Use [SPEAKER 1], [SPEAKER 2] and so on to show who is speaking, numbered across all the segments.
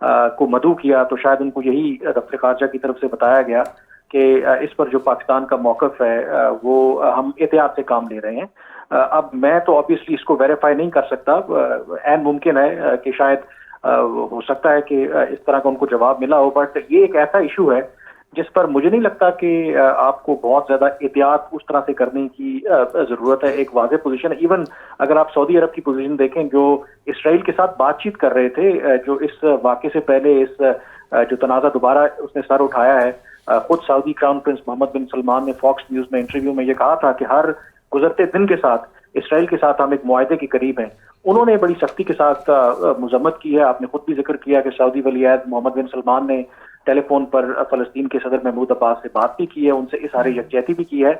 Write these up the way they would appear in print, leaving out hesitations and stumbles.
[SPEAKER 1] کو مدعو کیا تو شاید ان کو یہی دفتر خارجہ کی طرف سے بتایا گیا کہ اس پر جو پاکستان کا موقف ہے وہ ہم احتیاط سے کام لے رہے ہیں. اب میں تو آبویسلی اس کو ویریفائی نہیں کر سکتا، عین ممکن ہے کہ شاید ہو سکتا ہے کہ اس طرح کا ان کو جواب ملا ہو، بٹ یہ ایک ایسا ایشو ہے جس پر مجھے نہیں لگتا کہ آپ کو بہت زیادہ احتیاط اس طرح سے کرنے کی ضرورت ہے. ایک واضح پوزیشن ہے. ایون اگر آپ سعودی عرب کی پوزیشن دیکھیں، جو اسرائیل کے ساتھ بات چیت کر رہے تھے، جو اس واقعے سے پہلے اس جو تنازع دوبارہ اس نے سر اٹھایا ہے، خود سعودی کراؤن پرنس محمد بن سلمان نے فاکس نیوز میں انٹرویو میں یہ کہا تھا کہ ہر گزرتے دن کے ساتھ اسرائیل کے ساتھ ہم ایک معاہدے کے قریب ہیں. انہوں نے بڑی سختی کے ساتھ مذمت کی ہے. آپ نے خود بھی ذکر کیا کہ سعودی ولی عہد محمد بن سلمان نے ٹیلی فون پر فلسطین کے صدر محمود عباس سے بات بھی کی ہے، ان سے اظہار یکجہتی بھی کی ہے.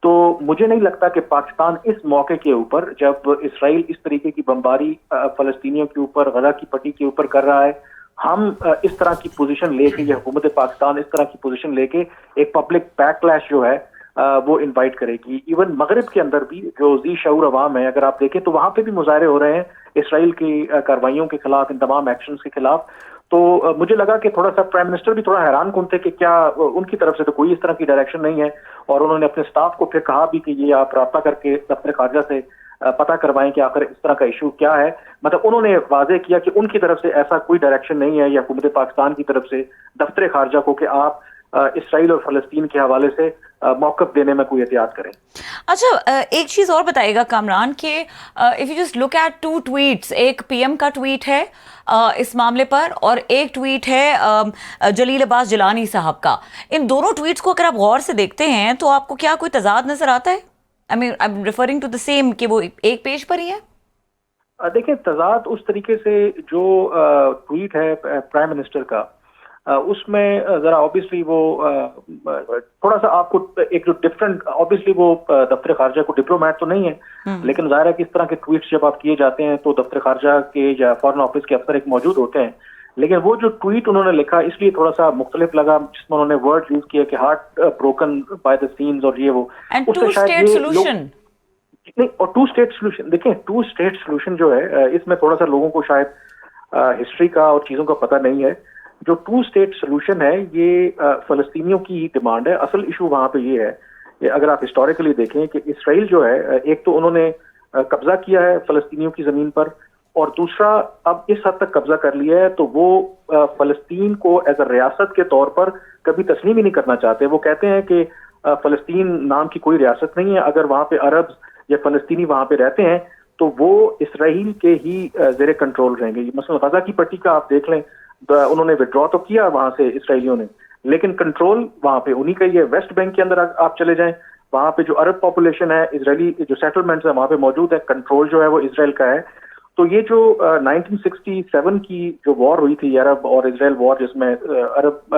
[SPEAKER 1] تو مجھے نہیں لگتا کہ پاکستان اس موقع کے اوپر، جب اسرائیل اس طریقے کی بمباری فلسطینیوں کے اوپر، غزہ کی پٹی کے اوپر کر رہا ہے، ہم اس طرح کی پوزیشن لے کے، یہ حکومت پاکستان اس طرح کی پوزیشن لے کے ایک پبلک بیک کلیش جو ہے وہ انوائٹ کرے گی. ایون مغرب کے اندر بھی جو ذی شعور عوام ہے، اگر آپ دیکھیں تو وہاں پہ بھی مظاہرے ہو رہے ہیں اسرائیل کی کارروائیوں کے خلاف، ان تمام ایکشنز کے خلاف. تو مجھے لگا کہ تھوڑا سا پرائم منسٹر بھی تھوڑا حیران کن تھے کہ کیا ان کی طرف سے تو کوئی اس طرح کی ڈائریکشن نہیں ہے، اور انہوں نے اپنے سٹاف کو پھر کہا بھی کہ یہ آپ رابطہ کر کے دفتر خارجہ سے پتہ کروائیں کہ آخر اس طرح کا ایشو کیا ہے. مطلب انہوں نے واضح کیا کہ ان کی طرف سے ایسا کوئی ڈائریکشن نہیں ہے یا حکومت پاکستان کی طرف سے دفتر خارجہ کو کہ آپ اسرائیل اور فلسطین کے حوالے سے موقف دینے میں کوئی احتیاط کریں.
[SPEAKER 2] اچھا، ایک چیز اور بتائیے گا کامران کہ if you just look at 2 tweets, ایک پی ایم کا ٹویٹ ہے اس معاملے پر، اور ایک ٹویٹ ہے جلیل عباس جیلانی صاحب کا. ان دونوں ٹویٹس کو اگر آپ غور سے دیکھتے ہیں تو آپ کو کیا کوئی تضاد نظر آتا ہے؟ I mean I am referring to the same, کہ وہ ایک پیج پر ہی ہے.
[SPEAKER 1] دیکھیں، تضاد اس طریقے سے جو ٹویٹ ہے پرائم منسٹر کا، اس میں ذرا آبویسلی وہ تھوڑا سا آپ کو ایک جو ڈفرینٹ، آبویسلی وہ دفتر خارجہ کو ڈپلومیٹ تو نہیں ہے، لیکن ظاہر ہے کہ اس طرح کے ٹویٹس جب آپ کیے جاتے ہیں تو دفتر خارجہ کے یا فارن آفس کے افسر ایک موجود ہوتے ہیں. لیکن وہ جو ٹویٹ انہوں نے لکھا اس لیے تھوڑا سا مختلف لگا، جس میں انہوں نے ورڈ یوز کیا کہ heart broken by the scenes, اور یہ وہ
[SPEAKER 2] اینڈ 2 اسٹیٹ سولوشن.
[SPEAKER 1] نہیں، اور 2 اسٹیٹ سولوشن، دیکھیں 2 اسٹیٹ سولوشن جو ہے اس میں تھوڑا سا لوگوں کو شاید ہسٹری کا اور چیزوں کا پتہ نہیں ہے. جو 2 اسٹیٹ سولوشن ہے یہ فلسطینیوں کی ڈیمانڈ ہے. اصل ایشو وہاں پہ یہ ہے کہ اگر آپ ہسٹوریکلی دیکھیں کہ اسرائیل جو ہے، ایک تو انہوں نے قبضہ کیا ہے فلسطینیوں کی زمین پر، اور دوسرا اب اس حد تک قبضہ کر لیا ہے تو وہ فلسطین کو ایز اے ریاست کے طور پر کبھی تسلیم ہی نہیں کرنا چاہتے. وہ کہتے ہیں کہ فلسطین نام کی کوئی ریاست نہیں ہے، اگر وہاں پہ عرب یا فلسطینی وہاں پہ رہتے ہیں تو وہ اسرائیل کے ہی زیر کنٹرول رہیں گے. مثلا غزہ کی پٹی کا آپ دیکھ لیں، انہوں نے وڈرا تو کیا وہاں سے اسرائیلیوں نے، لیکن کنٹرول وہاں پہ انہی کا ہی ہے. ویسٹ بینک کے اندر آپ چلے جائیں، وہاں پہ جو عرب پاپولیشن ہے، اسرائیلی جو سیٹلمنٹس ہیں وہاں پہ موجود ہے، کنٹرول جو ہے وہ اسرائیل کا ہے. تو یہ جو 1967 کی جو وار ہوئی تھی، عرب اور اسرائیل وار، جس میں عرب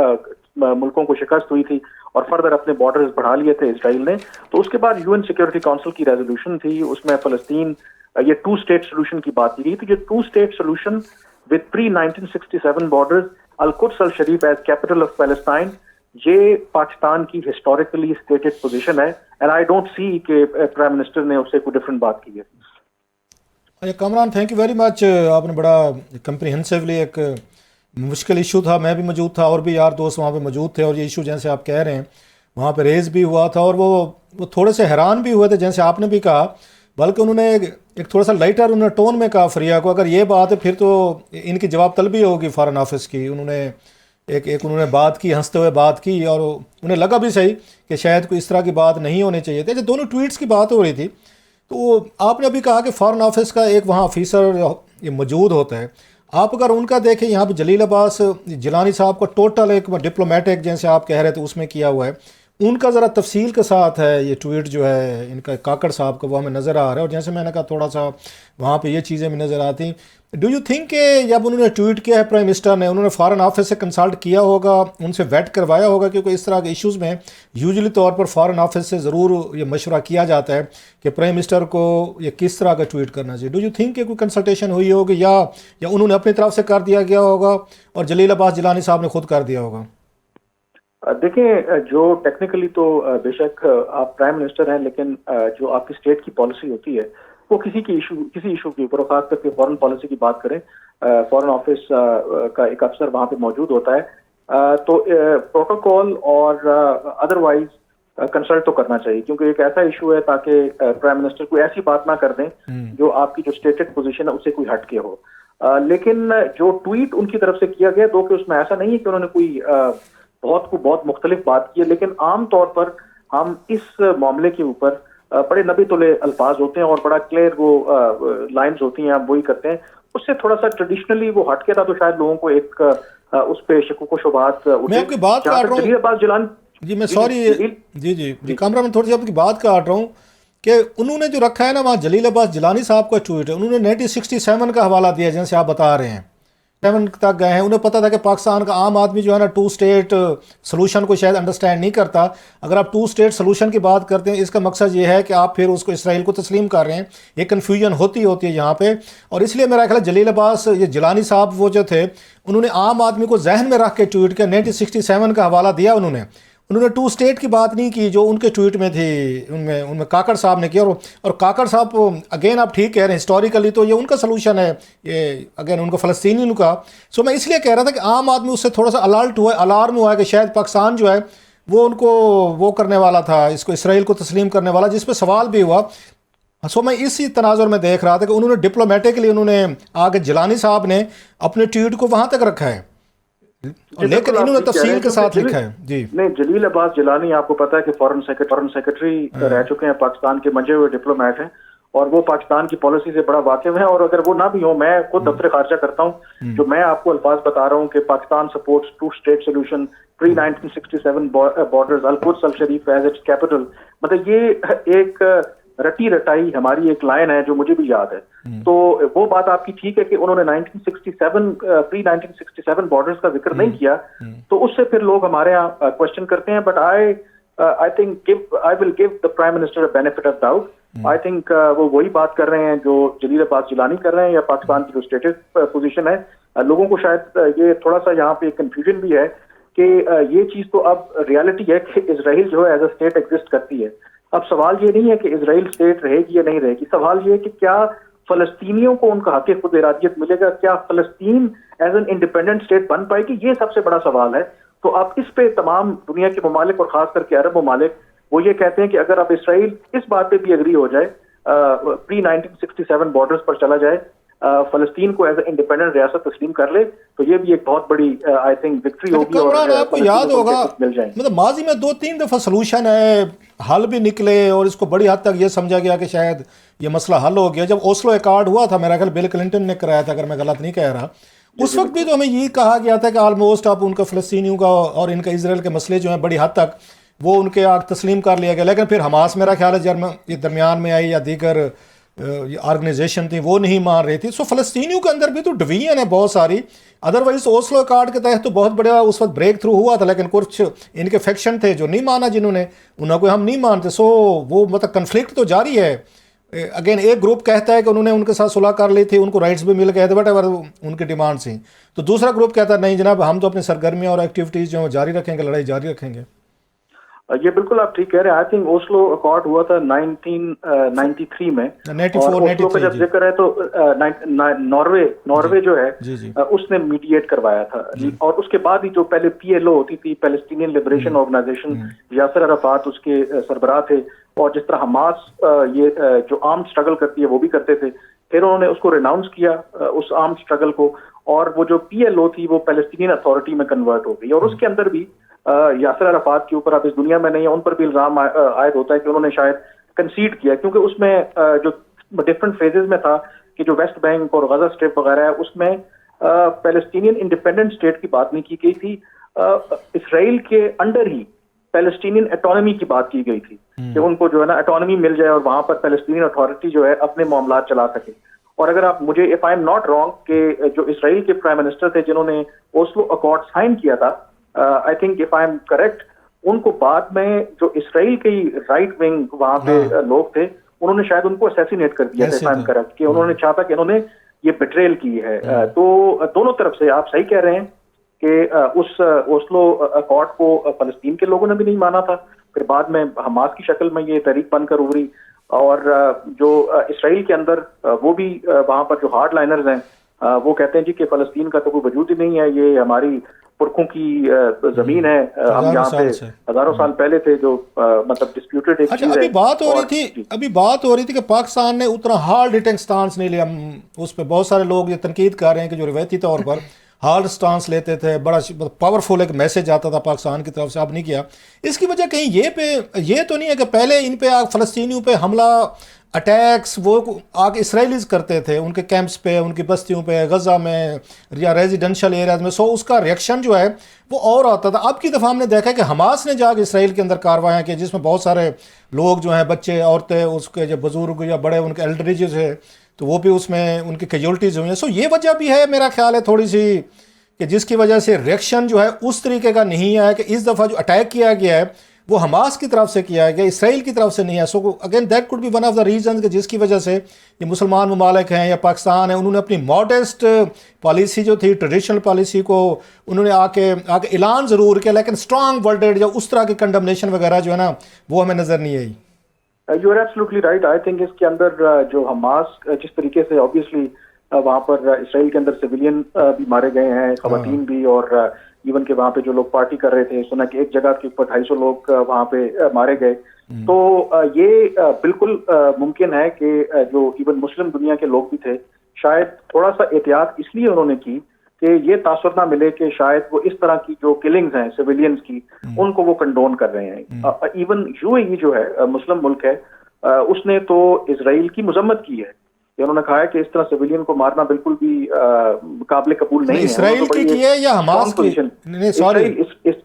[SPEAKER 1] ملکوں کو شکست ہوئی تھی اور فردر اپنے بارڈرز بڑھا لیے تھے اسرائیل نے، تو اس کے بعد UN سیکورٹی کونسل کی ریزولوشن تھی، اس میں فلسطین یہ 2 اسٹیٹ سولوشن کی بات کی گئی تھی. یہ 2 state solution with pre-1967 borders, Al-Quds al-Sharif as capital of Palestine، یہ پاکستان کی ہسٹوریکلی اسٹیٹڈ پوزیشن ہے، اینڈ آئی ڈونٹ سی کہ پرائم منسٹر نے اس سے کوئی ڈفرینٹ بات کی ہے.
[SPEAKER 3] کامران، تھینک یو ویری مچ. آپ نے بڑا کمپریہنسولی، ایک مشکل ایشو تھا، میں بھی موجود تھا اور بھی یار دوست وہاں پہ موجود تھے، اور یہ ایشو جیسے آپ کہہ رہے ہیں وہاں پہ ریز بھی ہوا تھا، اور وہ تھوڑے سے حیران بھی ہوئے تھے جیسے آپ نے بھی کہا، بلکہ انہوں نے ایک تھوڑا سا لائٹر انہوں نے ٹون میں کہا فریہ کو، اگر یہ بات ہے پھر تو ان کی جواب طلبی ہوگی فارن آفس کی. انہوں نے ایک انہوں نے بات کی، ہنستے ہوئے بات کی، اور انہیں لگا بھی صحیح کہ شاید کوئی اس طرح کی بات نہیں ہونی چاہیے تھی. دونوں ٹویٹس کی بات ہو رہی تھی، تو آپ نے ابھی کہا کہ فارن آفس کا ایک وہاں آفیسر یہ موجود ہوتا ہے. آپ اگر ان کا دیکھیں، یہاں پہ جلیل عباس جیلانی صاحب کا ٹوٹل ایک ڈپلومیٹک جیسے آپ کہہ رہے تھے اس میں کیا ہوا ہے، ان کا ذرا تفصیل کے ساتھ ہے یہ ٹویٹ جو ہے ان کا کاکڑ صاحب کا، وہ ہمیں نظر آ رہا ہے. اور جیسے میں نے کہا تھوڑا سا وہاں پہ یہ چیزیں بھی نظر آتی. ڈو یو تھنک کہ جب انہوں نے ٹویٹ کیا ہے پرائم منسٹر نے، انہوں نے فارن آفس سے کنسلٹ کیا ہوگا، ان سے ویٹ کروایا ہوگا؟ کیونکہ اس طرح کے ایشوز میں یوزلی طور پر فارن آفس سے ضرور یہ مشورہ کیا جاتا ہے کہ پرائم منسٹر کو یہ کس طرح کا ٹویٹ کرنا چاہیے. ڈو یو تھنک کہ کوئی کنسلٹیشن ہوئی ہوگی یا انہوں نے اپنی طرف سے کر دیا گیا ہوگا اور جلیل عباس جیلانی صاحب نے خود کر دیا ہوگا؟
[SPEAKER 1] دیکھیں، جو ٹیکنیکلی تو بے شک آپ پرائم منسٹر ہیں، لیکن جو آپ کی اسٹیٹ کی پالیسی ہوتی ہے وہ کسی ایشو کے اوپر، خاص کر کے فورن پالیسی کی بات کریں، فورن آفس کا ایک افسر وہاں پہ موجود ہوتا ہے، تو پروٹوکول اور ادروائز کنسلٹ تو کرنا چاہیے، کیونکہ ایک ایسا ایشو ہے تاکہ پرائم منسٹر کوئی ایسی بات نہ کر دیں جو آپ کی جو اسٹیٹڈ پوزیشن ہے اس سے کوئی ہٹ کے ہو. لیکن جو ٹویٹ ان کی طرف سے کیا گیا، تو کہ اس میں ایسا نہیں ہے کہ انہوں نے کوئی بہت مختلف بات کی ہے، لیکن عام طور پر ہم اس معاملے کے اوپر بڑے نبی تلے الفاظ ہوتے ہیں اور بڑا کلیئر وہ لائنز ہوتی ہیں، ہم وہی کرتے ہیں. اس سے تھوڑا سا ٹریڈیشنلی وہ ہٹ کے تھا، تو شاید لوگوں کو ایک اس پہ شکوک و شبہات اٹھے.
[SPEAKER 3] میں آپ کی بات کاٹ رہا ہوں
[SPEAKER 1] جلیل عباس جیلانی،
[SPEAKER 3] جی میں سوری جی کامرہ میں تھوڑی سی آپ کی بات کاٹ رہا ہوں کہ انہوں نے جو رکھا ہے نا وہاں جلیل عباس جیلانی صاحب کا ٹویٹ ہے، انہوں نے 1967 کا حوالہ دیا جیسے آپ بتا رہے ہیں، 7 تک گئے ہیں. انہیں پتا تھا کہ پاکستان کا عام آدمی جو ہے نا 2 اسٹیٹ سلوشن کو شاید انڈرسٹینڈ نہیں کرتا. اگر آپ 2 اسٹیٹ سلوشن کی بات کرتے ہیں، اس کا مقصد یہ ہے کہ آپ پھر اس کو اسرائیل کو تسلیم کر رہے ہیں. یہ کنفیوژن ہوتی ہے یہاں پہ، اور اس لیے میرا خیال ہے جلیل عباس یہ جیلانی صاحب وہ جو تھے انہوں نے عام آدمی کو ذہن میں رکھ کے ٹویٹ کیا. 1967 کا حوالہ دیا انہوں نے 2 اسٹیٹ کی بات نہیں کی جو ان کے ٹویٹ میں تھی، ان میں کاکڑ صاحب نے کیا. اور کاکڑ صاحب اگین آپ ٹھیک کہہ رہے ہیں، ہسٹوریکلی تو یہ ان کا سلوشن ہے، یہ اگین ان کو فلسطینیوں کا. سو میں اس لیے کہہ رہا تھا کہ عام آدمی اس سے تھوڑا سا الرٹ ہوا ہے، الارم ہوا ہے کہ شاید پاکستان جو ہے وہ ان کو وہ کرنے والا تھا، اس کو اسرائیل کو تسلیم کرنے والا، جس پہ سوال بھی ہوا. سو میں اسی تناظر میں دیکھ رہا تھا کہ انہوں نے ڈپلومیٹکلی انہوں نے آگے جیلانی صاحب نے اپنے ٹویٹ کو وہاں تک رکھا ہے، لیکن انہوں نے تفصیل کے ساتھ لکھا ہے. جی
[SPEAKER 1] نہیں، جلیل عباس جیلانی آپ کو پتا ہے کہ فورن سیکرٹری رہ چکے ہیں، پاکستان کے منجے ہوئے ڈپلومیٹ ہیں، اور وہ پاکستان کی پالیسی سے بڑا واقف ہے. اور اگر وہ نہ بھی ہوں، میں خود دفتر خارجہ کرتا ہوں، جو میں آپ کو الفاظ بتا رہا ہوں کہ پاکستان سپورٹس 2 اسٹیٹ سولوشن پری 1967 بارڈرز القدس الشریف ایز اٹس کیپٹل، مطلب یہ ایک رٹی رٹائی ہماری ایک لائن ہے جو مجھے بھی یاد ہے. تو وہ بات آپ کی ٹھیک ہے کہ انہوں نے 1967 پری 1967 بارڈرز کا ذکر نہیں کیا، تو اس سے پھر لوگ ہمارے یہاں کوشچن کرتے ہیں. But I think I will give the Prime Minister a benefit of doubt. I think وہ وہی بات کر رہے ہیں جو جلیل عباس جیلانی کر رہے ہیں، یا پاکستان کی جو اسٹیٹس پوزیشن ہے. لوگوں کو شاید یہ تھوڑا سا یہاں پہ کنفیوژن بھی ہے کہ یہ چیز تو اب ریالٹی ہے کہ اسرائیل جو ہے ایز اے اسٹیٹ ایگزسٹ کرتی ہے. اب سوال یہ نہیں ہے کہ اسرائیل اسٹیٹ رہے گی یا نہیں رہے گی، سوال یہ ہے کہ کیا فلسطینیوں کو ان کا حق خود ارادیت ملے گا، کیا فلسطین ایز این انڈیپینڈنٹ اسٹیٹ بن پائے گی، یہ سب سے بڑا سوال ہے. تو اب اس پہ تمام دنیا کے ممالک اور خاص کر کے عرب ممالک وہ یہ کہتے ہیں کہ اگر اب اسرائیل اس بات پہ بھی اگری ہو جائے، پری 1967 بارڈرز پر چلا جائے، فلسطین کو ایز اے انڈیپینڈنٹ ریاست تسلیم کر لے، تو یہ بھی ایک بہت بڑی آئی تھنک وکٹری ہوگی.
[SPEAKER 3] کامران آپ کو یاد ہوگا
[SPEAKER 1] مل جائیں،
[SPEAKER 3] مطلب ماضی میں 2-3 دفعہ سلوشن ہے، حل بھی نکلے، اور اس کو بڑی حد تک یہ سمجھا گیا کہ شاید یہ مسئلہ حل ہو گیا. جب اوسلو ایکارڈ ہوا تھا، میرا خیال بل کلنٹن نے کرایا تھا اگر میں غلط نہیں کہہ رہا، اس وقت بھی تو ہمیں یہ کہا گیا تھا کہ آلموسٹ اب ان کا فلسطینیوں کا اور ان کا اسرائیل کے مسئلے جو ہیں بڑی حد تک وہ ان کے تسلیم کر لیا گیا. لیکن پھر حماس میرا خیال ہے یہ درمیان میں آئی، یا دیگر آرگنائزیشن تھی وہ نہیں مان رہی تھی. سو فلسطینیوں کے اندر بھی تو ڈویژن ہے بہت ساری. ادروائز اوسلو ایکارڈ کے تحت تو بہت بڑا اس وقت بریک تھرو ہوا تھا، لیکن کچھ ان کے فیکشن تھے جو نہیں مانا، جنہوں نے انہوں کو ہم نہیں مانتے. سو وہ مطلب کنفلکٹ تو جاری ہے. اگین ایک گروپ کہتا ہے کہ انہوں نے ان کے ساتھ صلح کر لی تھی، ان کو رائٹس بھی مل گئے تھے، بٹ ایور ان کی ڈیمانڈ تھیں. تو دوسرا گروپ کہتا ہے نہیں جناب، ہم تو اپنی سرگرمیاں اور ایکٹیویٹیز جو ہیں جاری رکھیں گے، لڑائی جاری رکھیں گے.
[SPEAKER 1] یہ بالکل آپ ٹھیک کہہ رہے ہیں. آئی تھنک اوسلو اکارڈ ہوا تھا 1993 میں، اور اوسلو کا جب ذکر ہے تو ناروے جو ہے اس نے میڈیٹ کروایا تھا. اور اس کے بعد ہی جو پہلے PLO ہوتی تھی، Palestinian Liberation Organization, Yasser Arafat اس کے سربراہ تھے، اور جس طرح حماس یہ جو آرم اسٹرگل کرتی ہے وہ بھی کرتے تھے. پھر انہوں نے اس کو ریناؤنس کیا اس آرم اسٹرگل کو، اور وہ جو PLO تھی وہ پیلسٹینین اتھارٹی میں کنورٹ ہو گئی. اور اس کے اندر بھی یاسر عرفات کے اوپر اب اس دنیا میں نہیں ہے، ان پر بھی الزام عائد ہوتا ہے کہ انہوں نے شاید کنسیڈ کیا، کیونکہ اس میں جو ڈفرنٹ فیزز میں تھا کہ جو ویسٹ بینک اور غزہ اسٹرپ وغیرہ ہے اس میں پیلسٹینین انڈیپینڈنٹ اسٹیٹ کی بات نہیں کی گئی تھی، اسرائیل کے انڈر ہی پیلسٹینین اٹانومی کی بات کی گئی تھی کہ ان کو جو ہے نا اٹانومی مل جائے اور وہاں پر پیلسٹینین اتھارٹی جو ہے اپنے معاملات چلا سکے. اور اگر آپ مجھے if I am not wrong کہ جو اسرائیل کے پرائم منسٹر تھے جنہوں نے اوسلو اکارڈ سائن کیا تھا، I think if I am correct, ان کو بعد میں جو اسرائیل کے رائٹ ونگ وہاں پہ لوگ تھے انہوں نے شاید ان کو اسیسینیٹ کر دیا تھا، اف آئی ایم کریکٹ، کہ انہوں نے چاہا تھا کہ انہوں نے یہ بیٹریل کی ہے. تو دونوں طرف سے آپ صحیح کہہ رہے ہیں کہ اس اوسلو اکارڈ کو فلسطین کے لوگوں نے بھی نہیں مانا تھا، پھر بعد میں حماس کی شکل میں یہ تحریک بن کر ابھری. اور جو اسرائیل کے اندر وہ بھی وہاں پر جو ہارڈ لائنرز ہیں وہ کہتے ہیں جی کہ فلسطین کا تو کوئی وجود ہی نہیں ہے, یہ ہماری پرکھوں کی زمین ہے, ہم یہاں پہ ہزاروں سال پہلے تھے, جو مطلب ڈسپیوٹڈ ایک چیز ہے.
[SPEAKER 3] ابھی بات ہو رہی تھی کہ پاکستان نے اتنا ہارڈ ہٹنگ سٹانس نہیں لیا. اس پہ بہت سارے لوگ یہ تنقید کر رہے ہیں کہ جو روایتی طور پر ہارڈ سٹانس لیتے تھے, بڑا پاورفل ایک میسج آتا تھا پاکستان کی طرف سے, اب نہیں کیا. اس کی وجہ کہیں یہ تو نہیں ہے کہ پہلے ان پہ فلسطینیوں پہ حملہ اٹیکس وہ آگے اسرائیلیز کرتے تھے ان کے کیمپس پہ, ان کی بستیوں پہ, غزہ میں یا ریزیڈنشل ایریاز میں, سو اس کا ریئیکشن جو ہے وہ اور آتا تھا. اب کی دفعہ ہم نے دیکھا کہ حماس نے جا کے اسرائیل کے اندر کاروائیاں کی جس میں بہت سارے لوگ جو ہیں, بچے, عورتیں, اس کے جو بزرگ یا بڑے ان کے ایلڈریجز ہیں, تو وہ بھی اس میں ان کی کیجولٹیز ہوئی ہیں. سو یہ وجہ بھی ہے میرا خیال ہے تھوڑی سی کہ جس کی وجہ سے ریئیکشن جو ہے اس طریقے کا نہیں آیا کہ اس دفعہ جو اٹیک کیا گیا ہے وہ حماس کی طرف سے کیا گیا, اسرائیل کی طرف سے نہیں ہے. So again that could be one of the reasons کہ جس کی وجہ سے یہ مسلمان ممالک ہیں یا پاکستان ہیں, انہوں نے اپنی ماڈسٹ پالیسی جو تھی, ٹریڈیشنل پالیسی کو انہوں نے آ کے اعلان ضرور کیا, لیکن اسٹرانگ ورڈڈ یا اس طرح کی کنڈمنیشن وغیرہ جو ہے نا وہ ہمیں نظر نہیں آئی.
[SPEAKER 1] You are absolutely right. I think اس کے اندر جو حماس جس طریقے سے آبویسلی وہاں پر اسرائیل کے اندر سویلین بھی مارے گئے ہیں, خواتین بھی, اور ایون کہ وہاں پہ جو لوگ پارٹی کر رہے تھے, سنا کہ ایک جگہ کے اوپر 250 لوگ وہاں پہ مارے گئے. تو یہ بالکل ممکن ہے کہ جو ایون مسلم دنیا کے لوگ بھی تھے شاید تھوڑا سا احتیاط اس لیے انہوں نے کی کہ یہ تاثر نہ ملے کہ شاید وہ اس طرح کی جو کلنگز ہیں سویلینز کی ان کو وہ کنڈون کر رہے ہیں. ایون UAE جو ہے مسلم ملک ہے, اس نے تو اسرائیل کی مذمت کی ہے. انہوں نے کہا ہے کہ اس طرح سویلین کو مارنا بالکل بھی قابل قبول نہیں ہے.
[SPEAKER 3] اسرائیل کی ہے یا حماس کی؟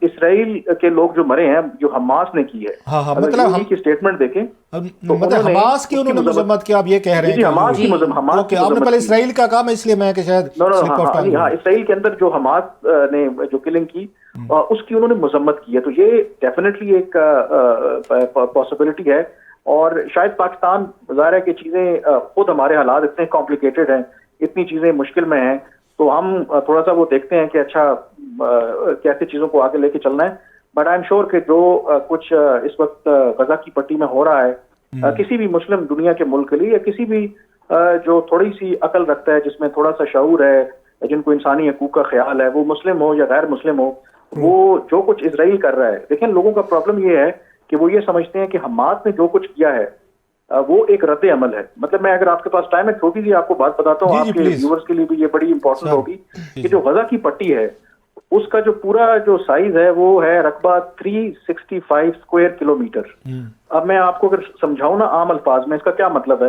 [SPEAKER 1] اسرائیل کے لوگ جو مرے ہیں جو حماس نے کی ہے. مطلب ہم کی سٹیٹمنٹ دیکھیں,
[SPEAKER 3] مطلب حماس کی انہوں نے مذمت کی, آپ یہ کہہ رہے ہیں
[SPEAKER 1] حماس کی مذمت.
[SPEAKER 3] آپ نے پہلے اسرائیل کا کہا, میں اس لیے میں کہ شاید
[SPEAKER 1] ہاں اسرائیل کے اندر جو حماس نے جو کلنگ کی اس کی انہوں نے مذمت کی ہے. تو یہ ڈیفینیٹلی ایک پاسبلٹی ہے. اور شاید پاکستان ظاہر ہے کہ چیزیں خود ہمارے حالات اتنے کمپلیکیٹڈ ہیں, اتنی چیزیں مشکل میں ہیں, تو ہم تھوڑا سا وہ دیکھتے ہیں کہ اچھا کیسے چیزوں کو آگے لے کے چلنا ہے. بٹ آئی ایم شیور کہ جو کچھ اس وقت غزہ کی پٹی میں ہو رہا ہے کسی بھی مسلم دنیا کے ملک کے لیے یا کسی بھی جو تھوڑی سی عقل رکھتا ہے, جس میں تھوڑا سا شعور ہے, جن کو انسانی حقوق کا خیال ہے, وہ مسلم ہو یا غیر مسلم ہو, وہ جو کچھ اسرائیل کر رہا ہے. دیکھیں لوگوں کا پرابلم یہ ہے کہ وہ یہ سمجھتے ہیں کہ حماس نے جو کچھ کیا ہے وہ ایک رد عمل ہے. مطلب میں اگر آپ کے پاس ٹائم ہے چھوٹی سی آپ کو بات بتاتا ہوں, آپ کے ویورز کے لیے بھی یہ بڑی امپورٹنٹ ہوگی کہ جو غزہ کی پٹی ہے اس کا جو پورا جو سائز ہے وہ ہے رقبہ 365 اسکوائر کلومیٹر. اب میں آپ کو اگر سمجھاؤں نا عام الفاظ میں, اس کا کیا مطلب ہے.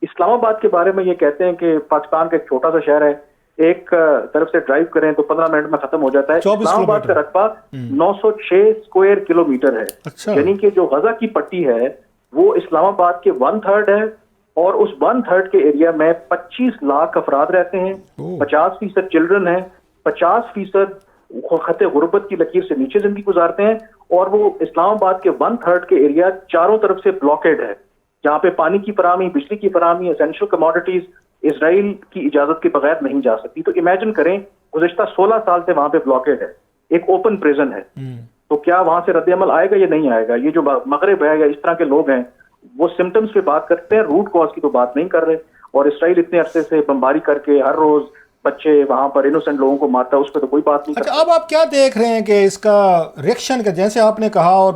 [SPEAKER 1] اسلام آباد کے بارے میں یہ کہتے ہیں کہ پاکستان کا ایک چھوٹا سا شہر ہے, ایک طرف سے ڈرائیو کریں تو 15 منٹ میں ختم ہو جاتا ہے. اسلام آباد کا رقبہ 906 اسکوائر کلومیٹر ہے. یعنی کہ جو غزہ کی پٹی ہے وہ اسلام آباد کے 1/3 ہے, اور اس 1/3 کے ایریا میں 25 لاکھ افراد رہتے ہیں, 50% چلڈرن ہیں, 50% خط غربت کی لکیر سے نیچے زندگی گزارتے ہیں, اور وہ اسلام آباد کے 1/3 کے ایریا چاروں طرف سے بلاکیڈ ہے, جہاں پہ پانی کی فراہمی, بجلی کی فراہمی, اسینشل کموڈیٹیز اسرائیل کی اجازت کے بغیر نہیں جا سکتی. تو امیجن کریں گزشتہ 16 سال سے وہاں پہ بلاکیڈ ہے, ایک اوپن پریزن ہے. تو کیا وہاں سے رد عمل آئے گا یا نہیں آئے گا؟ یہ جو مغرب ہے یا اس طرح کے لوگ ہیں وہ سمٹمز پہ بات کرتے ہیں, روٹ کاز کی تو بات نہیں کر رہے. اور اسرائیل اتنے عرصے سے بمباری کر کے ہر روز بچے وہاں پر انوسنٹ لوگوں کو مارتا ہے, اس پہ تو کوئی بات نہیں کرتا.
[SPEAKER 3] اب آپ کیا دیکھ رہے ہیں کہ اس کا ریئیکشن کا, جیسے آپ نے کہا اور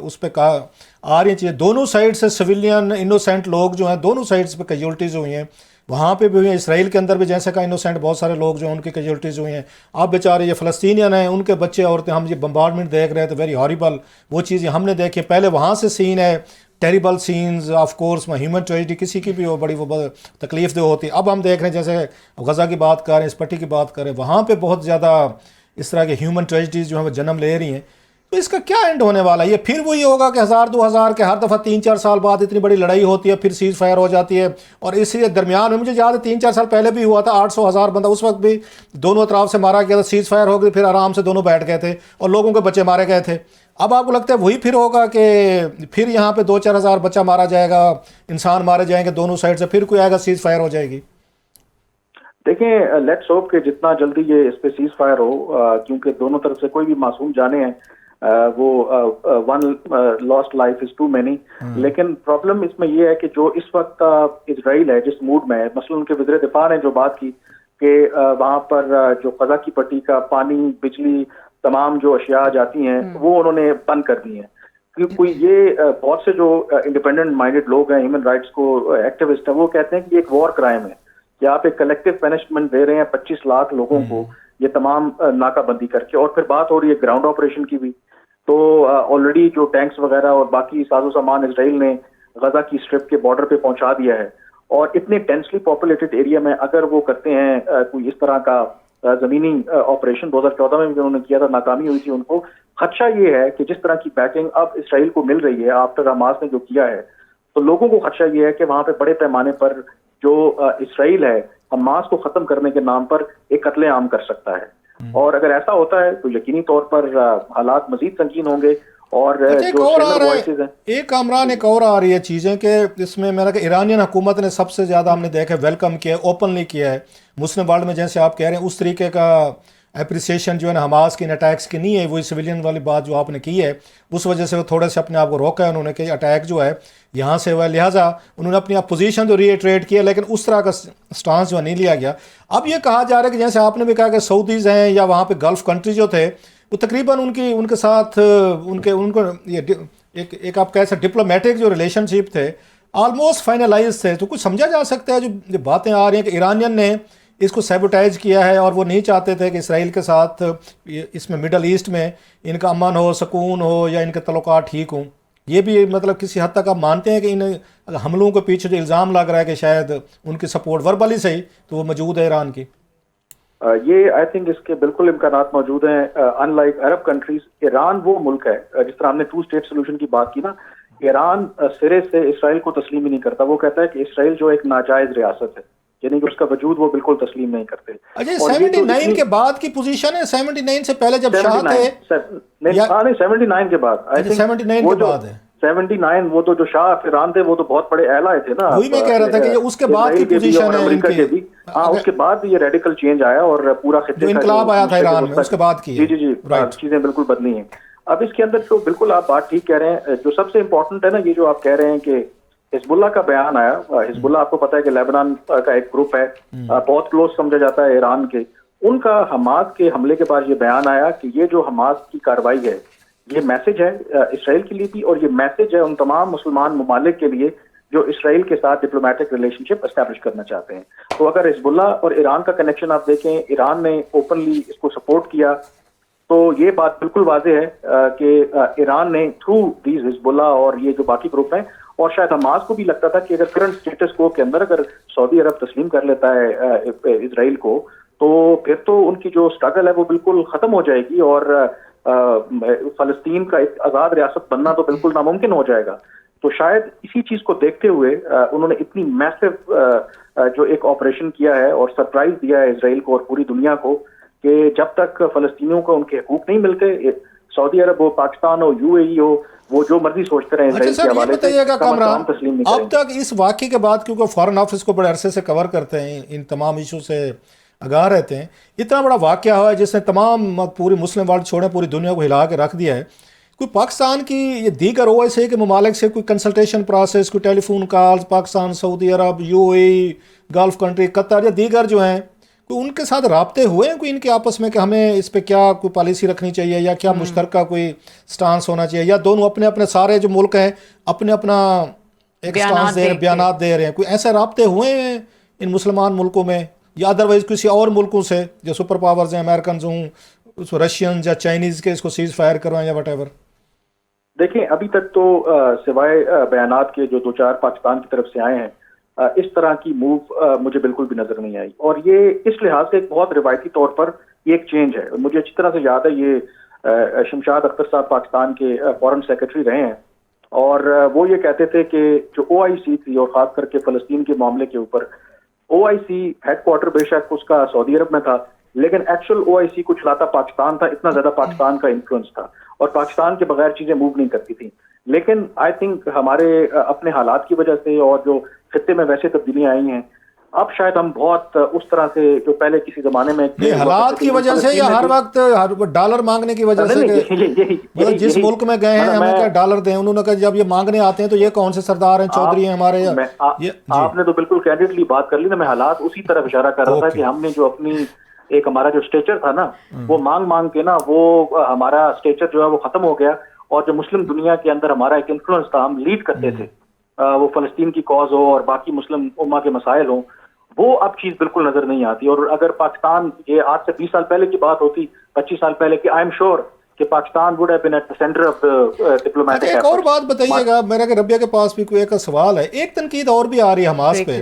[SPEAKER 3] اس پہ کہا آ رہی چیزیں, دونوں سائڈ سے سویلین انوسنٹ لوگ جو ہیں دونوں سائڈز پہ کیجولٹیز ہوئی ہیں, وہاں پہ بھی ہوئی ہیں, اسرائیل کے اندر بھی جیسے کا انوسنٹ بہت سارے لوگ جو ہیں ان کی کیجولٹیز ہوئی ہیں. اب بیچارے یہ فلسطینین ہیں, ان کے بچے عورتیں, ہم یہ بمبارڈمنٹ دیکھ رہے ہیں تو ویری ہاریبل وہ چیزیں ہم نے دیکھی. پہلے وہاں سے سین ہے terrible scenes, of course human tragedy کسی کی بھی ہو بڑی وہ تکلیف دہ ہوتی. اب ہم دیکھ رہے ہیں جیسے غزہ کی بات کر رہے ہیں, اس پٹی کی بات کر رہے ہیں, وہاں پہ بہت زیادہ اس طرح کے ہیومن ٹریجڈیز جو ہیں وہ جنم لے رہی ہیں. تو اس کا کیا اینڈ ہونے والا ہے؟ یہ پھر وہی ہوگا کہ 1000-2000 کے ہر دفعہ 3-4 سال بعد اتنی بڑی لڑائی ہوتی ہے, پھر سیز فائر ہو جاتی ہے, اور اس درمیان میں مجھے یاد ہے 3-4 سال پہلے بھی ہوا تھا, 800-1000 بندہ اس وقت بھی دونوں اطراف سے مارا گیا تھا, سیز فائر ہو گئی, پھر آرام سے دونوں بیٹھ گئے تھے اور لوگوں کے بچے مارے گئے تھے. اب آپ کو لگتا ہے وہی پھر ہوگا کہ پھر یہاں پہ 2-4 ہزار بچہ مارا جائے گا, انسان مارے جائیں گے دونوں سائڈ سے, پھر کوئی آئے گا, سیز فائر ہو جائے گی؟
[SPEAKER 1] دیکھیں لیٹس ہوپ کہ جتنا جلدی یہ اس پہ سیز فائر ہو, کیونکہ دونوں طرف سے کوئی بھی معصوم جانے ہیں وہ one lost life is too many. لیکن پرابلم اس میں یہ ہے کہ جو اس وقت اسرائیل ہے جس موڈ میں ہے, مثلا ان کے وزیر دفاع نے جو بات کی کہ وہاں پر جو غزہ کی پٹی کا پانی, بجلی, تمام جو اشیاء جاتی ہیں وہ انہوں نے بند کر دی ہیں. کوئی یہ بہت سے جو انڈیپینڈنٹ مائنڈیڈ لوگ ہیں, ہیومن رائٹس کو ایکٹیوسٹ ہیں, وہ کہتے ہیں کہ یہ ایک وار کرائم ہے کہ آپ ایک کلیکٹیو پنشمنٹ دے رہے ہیں 25 لاکھ لوگوں کو یہ تمام ناکہ بندی کر کے. اور پھر بات ہو رہی ہے گراؤنڈ آپریشن کی بھی, تو آلریڈی جو ٹینکس وغیرہ اور باقی ساز و سامان اسرائیل نے غزہ کی اسٹرپ کے بارڈر پہ پہنچا دیا ہے. اور اتنے ڈینسلی پاپولیٹڈ ایریا میں اگر وہ کرتے ہیں کوئی اس طرح کا زمینی آپریشن, 2014 میں بھی انہوں نے کیا تھا, ناکامی ہوئی تھی ان کو. خدشہ یہ ہے کہ جس طرح کی بیکنگ اب اسرائیل کو مل رہی ہے آفٹر حماس نے جو کیا ہے, تو لوگوں کو خدشہ یہ ہے کہ وہاں پہ بڑے پیمانے پر جو اسرائیل ہے حماس کو ختم کرنے کے نام پر ایک قتل عام کر سکتا ہے. اور اگر ایسا ہوتا ہے تو یقینی طور پر حالات مزید سنگین ہوں گے. اور جو وائسز ہیں
[SPEAKER 3] ایک کامران ایک اور آ رہی ہے چیزیں کہ اس میں میرا کہ ایرانین حکومت نے سب سے زیادہ ہم نے دیکھا ویلکم کیا ہے, اوپنلی کیا ہے. مسلم ورلڈ میں جیسے آپ کہہ رہے ہیں اس طریقے کا اپریسیشن جو ہے نا حماس کی ان اٹیکس کی نہیں ہے. وہی سویلین والی بات جو آپ نے کی ہے اس وجہ سے وہ تھوڑے سے اپنے آپ کو روکا ہے انہوں نے کہ اٹیک جو ہے یہاں سے ہوا ہے, لہٰذا انہوں نے اپنی پوزیشن تو ریٹریٹ کیا, لیکن اس طرح کا سٹانس جو نہیں لیا گیا. اب یہ کہا جا رہا ہے کہ جیسے آپ نے بھی کہا کہ سعودیز ہیں یا وہاں پہ گلف کنٹری جو تھے وہ تقریباً ان کے ساتھ ان کو یہ ایک آپ کہہ سکتے ڈپلومیٹک جو ریلیشن شپ تھے آلموسٹ فائنلائز تھے. تو کچھ سمجھا جا سکتا ہے جو باتیں آ رہی ہیں کہ ایرانین نے اس کو سیبوٹائز کیا ہے اور وہ نہیں چاہتے تھے کہ اسرائیل کے ساتھ اس میں مڈل ایسٹ میں ان کا امن ہو, سکون ہو یا ان کے تعلقات ٹھیک ہوں. یہ بھی مطلب کسی حد تک آپ مانتے ہیں کہ ان حملوں کے پیچھے جو الزام لگ رہا ہے کہ شاید ان کی سپورٹ وربلی صحیح تو وہ موجود ہے ایران کی؟
[SPEAKER 1] یہ آئی تھنک اس کے بالکل امکانات موجود ہیں. In like Arab countries, Iran وہ ملک ہے جس طرح ہم نے 2 اسٹیٹ سولوشن کی بات کی نا, ایران سرے سے اسرائیل کو تسلیم ہی نہیں کرتا. وہ کہتا ہے کہ اسرائیل جو ایک ناجائز ریاست ہے, یعنی کہ اس کا وجود وہ بالکل تسلیم نہیں کرتے.
[SPEAKER 3] اچھا 79 کے بعد کی پوزیشن ہے, 79 سے پہلے جب شاہ تھے
[SPEAKER 1] 79 کے بعد, آئی تھنک
[SPEAKER 3] 79 کے بعد ہے
[SPEAKER 1] 79, وہ تو جو شاہ افغان تھے وہ تو بہت بڑے اعلیٰ تھے نا.
[SPEAKER 3] وہی میں کہہ رہا تھا کہ اس کے بعد کی پوزیشن ہے
[SPEAKER 1] امریکہ کے بھی. ہاں, اس کے بعد یہ ریڈیکل چینج آیا اور پورا خطے کا
[SPEAKER 3] انقلاب آیا تھا ایران میں, اس کے بعد کی
[SPEAKER 1] جی چیزیں بالکل بدلی ہیں. اب اس کے اندر تو بالکل آپ بات ٹھیک کہہ رہے ہیں. جو سب سے امپورٹنٹ ہے نا یہ جو آپ کہہ رہے ہیں کہ حزب اللہ کا بیان آیا. حزب اللہ آپ کو پتا ہے کہ لیبنان کا ایک گروپ ہے, بہت کلوز سمجھا جاتا ہے ایران کے. ان کا حماس کے حملے کے بعد یہ بیان آیا کہ یہ جو حماس کی کارروائی ہے یہ میسج ہے اسرائیل کے لیے بھی, اور یہ میسج ہے ان تمام مسلمان ممالک کے لیے جو اسرائیل کے ساتھ ڈپلومیٹک ریلیشن شپ اسٹیبلش کرنا چاہتے ہیں. تو اگر حزب اللہ اور ایران کا کنیکشن آپ دیکھیں, ایران نے اوپنلی اس کو سپورٹ کیا, تو یہ بات بالکل واضح ہے کہ ایران نے تھرو دیز حزب اللہ اور یہ جو باقی گروپ ہیں, اور شاید حماس کو بھی لگتا تھا کہ اگر کرنٹ اسٹیٹس کو کے اندر اگر سعودی عرب تسلیم کر لیتا ہے اسرائیل کو, تو پھر تو ان کی جو اسٹرگل ہے وہ بالکل ختم ہو جائے گی اور فلسطین کا ایک آزاد ریاست بننا تو بالکل ناممکن ہو جائے گا. تو شاید اسی چیز کو دیکھتے ہوئے انہوں نے اتنی میسو جو ایک آپریشن کیا ہے اور سرپرائز دیا ہے اسرائیل کو اور پوری دنیا کو کہ جب تک فلسطینیوں کو ان کے حقوق نہیں ملتے, سعودی عرب ہو, پاکستان ہو, UAE ہو, وہ جو مرضی سوچتے رہے اسرائیل کے حوالے سے, کامران تسلیم نہیں کریں.
[SPEAKER 3] اب تک اس واقعے کے بعد کیونکہ فارن آفس کو بڑے عرصے سے کور کرتے ہیں, ان تمام ایشو سے آگاہ رہتے ہیں, اتنا بڑا واقعہ ہوا ہے جس نے تمام پوری مسلم ورلڈ چھوڑیں پوری دنیا کو ہلا کے رکھ دیا ہے. کوئی پاکستان کی یہ دیگر OIC کے ممالک سے کوئی کنسلٹیشن پروسیس, کوئی ٹیلی فون کالز پاکستان, سعودی عرب, UAE, گلف کنٹری, قطر یا دیگر جو ہیں, کوئی ان کے ساتھ رابطے ہوئے ہیں کوئی ان کے آپس میں کہ ہمیں اس پہ کیا کوئی پالیسی رکھنی چاہیے یا کیا مشترکہ کوئی سٹانس ہونا چاہیے, یا دونوں اپنے اپنے سارے جو ملک ہیں اپنے اپنا ایک سٹانس دے رہے ہیں, بیانات دے رہے ہیں؟ کوئی ایسے رابطے ہوئے ہیں ان مسلمان ملکوں میں یا ادروائز کسی اور ملکوں سے جو سپر پاورز ہیں, امریکنز ہوں, رشینز یا چائنیز کے اس کو سیز فائر کروائیں یا وٹ ایور؟
[SPEAKER 1] دیکھیں ابھی تک تو سوائے بیانات کے جو 2-4 پاکستان کی طرف سے آئے ہیں, اس طرح کی موو مجھے بالکل بھی نظر نہیں آئی. اور یہ اس لحاظ سے ایک بہت روایتی طور پر یہ ایک چینج ہے. مجھے اچھی طرح سے یاد ہے یہ شمشاد اختر صاحب پاکستان کے فورن سیکرٹری رہے ہیں, اور وہ یہ کہتے تھے کہ جو OIC تھی اور خاص کر کے فلسطین کے معاملے کے اوپر, OIC ہیڈ کوارٹر بے شک اس کا سعودی عرب میں تھا, لیکن ایکچوئل OIC کو چلاتا پاکستان تھا. اتنا زیادہ پاکستان کا انفلوئنس تھا اور پاکستان کے بغیر چیزیں موو نہیں کرتی تھیں. لیکن آئی تھنک ہمارے اپنے حالات کی وجہ سے اور جو خطے میں ویسے تبدیلیاں آئی ہیں, اب شاید ہم بہت اس طرح سے جو پہلے کسی زمانے میں
[SPEAKER 3] نہیں حالات کی وجہ سے یا ہر وقت ڈالر مانگنے کی وجہ سے مطلب جس ملک میں گئے ہیں ہمیں کیا ڈالر دیں, انہوں نے کہا جب یہ مانگنے آتے ہیں تو یہ کون سے سردار ہیں, چودھری ہیں ہمارے.
[SPEAKER 1] آپ نے تو بالکل کینڈیڈلی بات کر لی نا, میں حالات اسی طرف اشارہ کر رہا تھا کہ ہم نے جو اپنی ایک ہمارا جو اسٹیچر تھا نا وہ مانگ مانگ کے نا وہ ہمارا اسٹیچر جو ہے وہ ختم ہو گیا, اور جو مسلم دنیا کے اندر ہمارا ایک انفلوئنس تھا, ہم لیڈ کرتے تھے, وہ فلسطین کی کاز ہو اور باقی مسلم امہ کے مسائل ہوں, وہ اب چیز بالکل نظر نہیں آتی. اور اگر پاکستان یہ آج سے 20 سال پہلے کی بات ہوتی, 25 سال پہلے کی, آئی ایم شیور کہ Pakistan would have been at the center of the diplomatic
[SPEAKER 3] ایک اور بات بتائیے گا, میرا کہ ربیہ کے پاس بھی کوئی ایک سوال ہے, ایک تنقید اور بھی آ رہی ہے حماس پہ.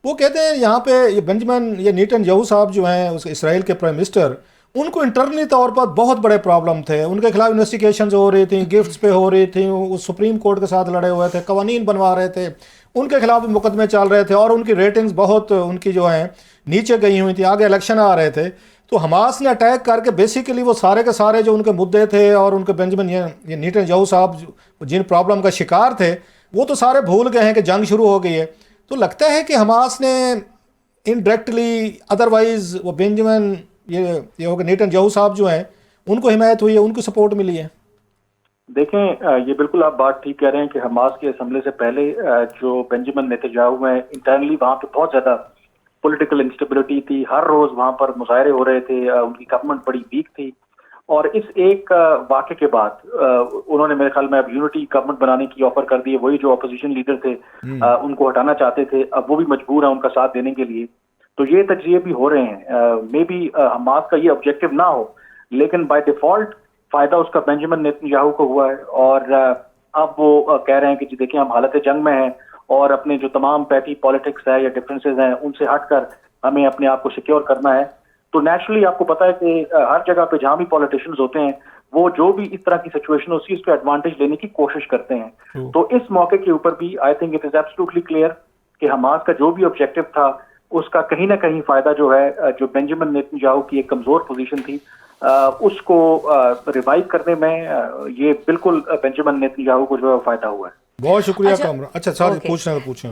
[SPEAKER 3] وہ کہتے ہیں یہاں پہ یہ بنجمن یہ نیتن یاہو صاحب جو ہیں اسرائیل کے پرائم منسٹر, ان کو انٹرنلی طور پر بہت بڑے پرابلم تھے, ان کے خلاف انویسٹیگیشنز ہو رہی تھیں, گفٹس پہ ہو رہی تھیں, وہ سپریم کورٹ کے ساتھ لڑے ہوئے تھے, قوانین بنوا رہے تھے, ان کے خلاف بھی مقدمے چل رہے تھے, اور ان کی ریٹنگز بہت ان کی جو ہیں نیچے گئی ہوئی تھیں, آگے الیکشن آ رہے تھے. تو حماس نے اٹیک کر کے بیسیکلی وہ سارے کے سارے جو ان کے مدعے تھے اور ان کے بنجمن یہ نیتن یاہو صاحب جن پرابلم کا شکار تھے وہ تو سارے بھول گئے ہیں کہ جنگ شروع ہو گئی ہے. تو لگتا ہے کہ حماس نے انڈائریکٹلی ادروائز وہ بنجمن یہ ہوگا نیتن یاہو صاحب جو ہیں ان کو حمایت ہوئی ہے, ان کو سپورٹ ملی ہے.
[SPEAKER 1] دیکھیں یہ بالکل آپ بات ٹھیک کہہ رہے ہیں کہ حماس کے اسمبلی سے پہلے جو بنجمن نیتن یاہو ہیں انٹرنلی وہاں پہ بہت زیادہ پولیٹیکل انسٹیبلٹی تھی, ہر روز وہاں پر مظاہرے ہو رہے تھے, ان کی گورنمنٹ بڑی ویک تھی. اور اس ایک واقعے کے بعد انہوں نے میرے خیال میں اب یونٹی گورنمنٹ بنانے کی آفر کر دی ہے. وہی جو اپوزیشن لیڈر تھے ان کو ہٹانا چاہتے تھے, اب وہ بھی مجبور ہیں ان کا ساتھ دینے کے لیے. تو یہ تجزیے بھی ہو رہے ہیں, مے بی حماس کا یہ آبجیکٹو نہ ہو, لیکن بائی ڈیفالٹ فائدہ اس کا بنجمن نیتن یاہو کو ہوا ہے. اور اب وہ کہہ رہے ہیں کہ جی دیکھیں ہم حالت جنگ میں ہیں اور اپنے جو تمام پیٹی پالیٹکس ہے یا ڈفرینسز ہیں ان سے ہٹ کر ہمیں اپنے آپ کو سیکیور کرنا ہے. تو نیچرلی آپ کو پتا ہے کہ ہر جگہ پہ جہاں بھی پالیٹیشینز ہوتے ہیں وہ جو بھی اس طرح کی سچویشن ہوتی ہے اس پہ ایڈوانٹیج لینے کی کوشش کرتے ہیں. تو اس موقع کے اوپر بھی I think it is absolutely clear کہ حماس کا جو بھی آبجیکٹو تھا اس کا کہیں نہ کہیں فائدہ جو ہے جو بنجمن نیتن یاہو کی ایک کمزور پوزیشن تھی اس کو ریوائیو کرنے میں یہ بالکل بنجمن نیتن یاہو کو جو ہے فائدہ ہوا ہے.
[SPEAKER 3] بہت شکریہ کامران. اچھا سوری پوچھنا تو پوچھیں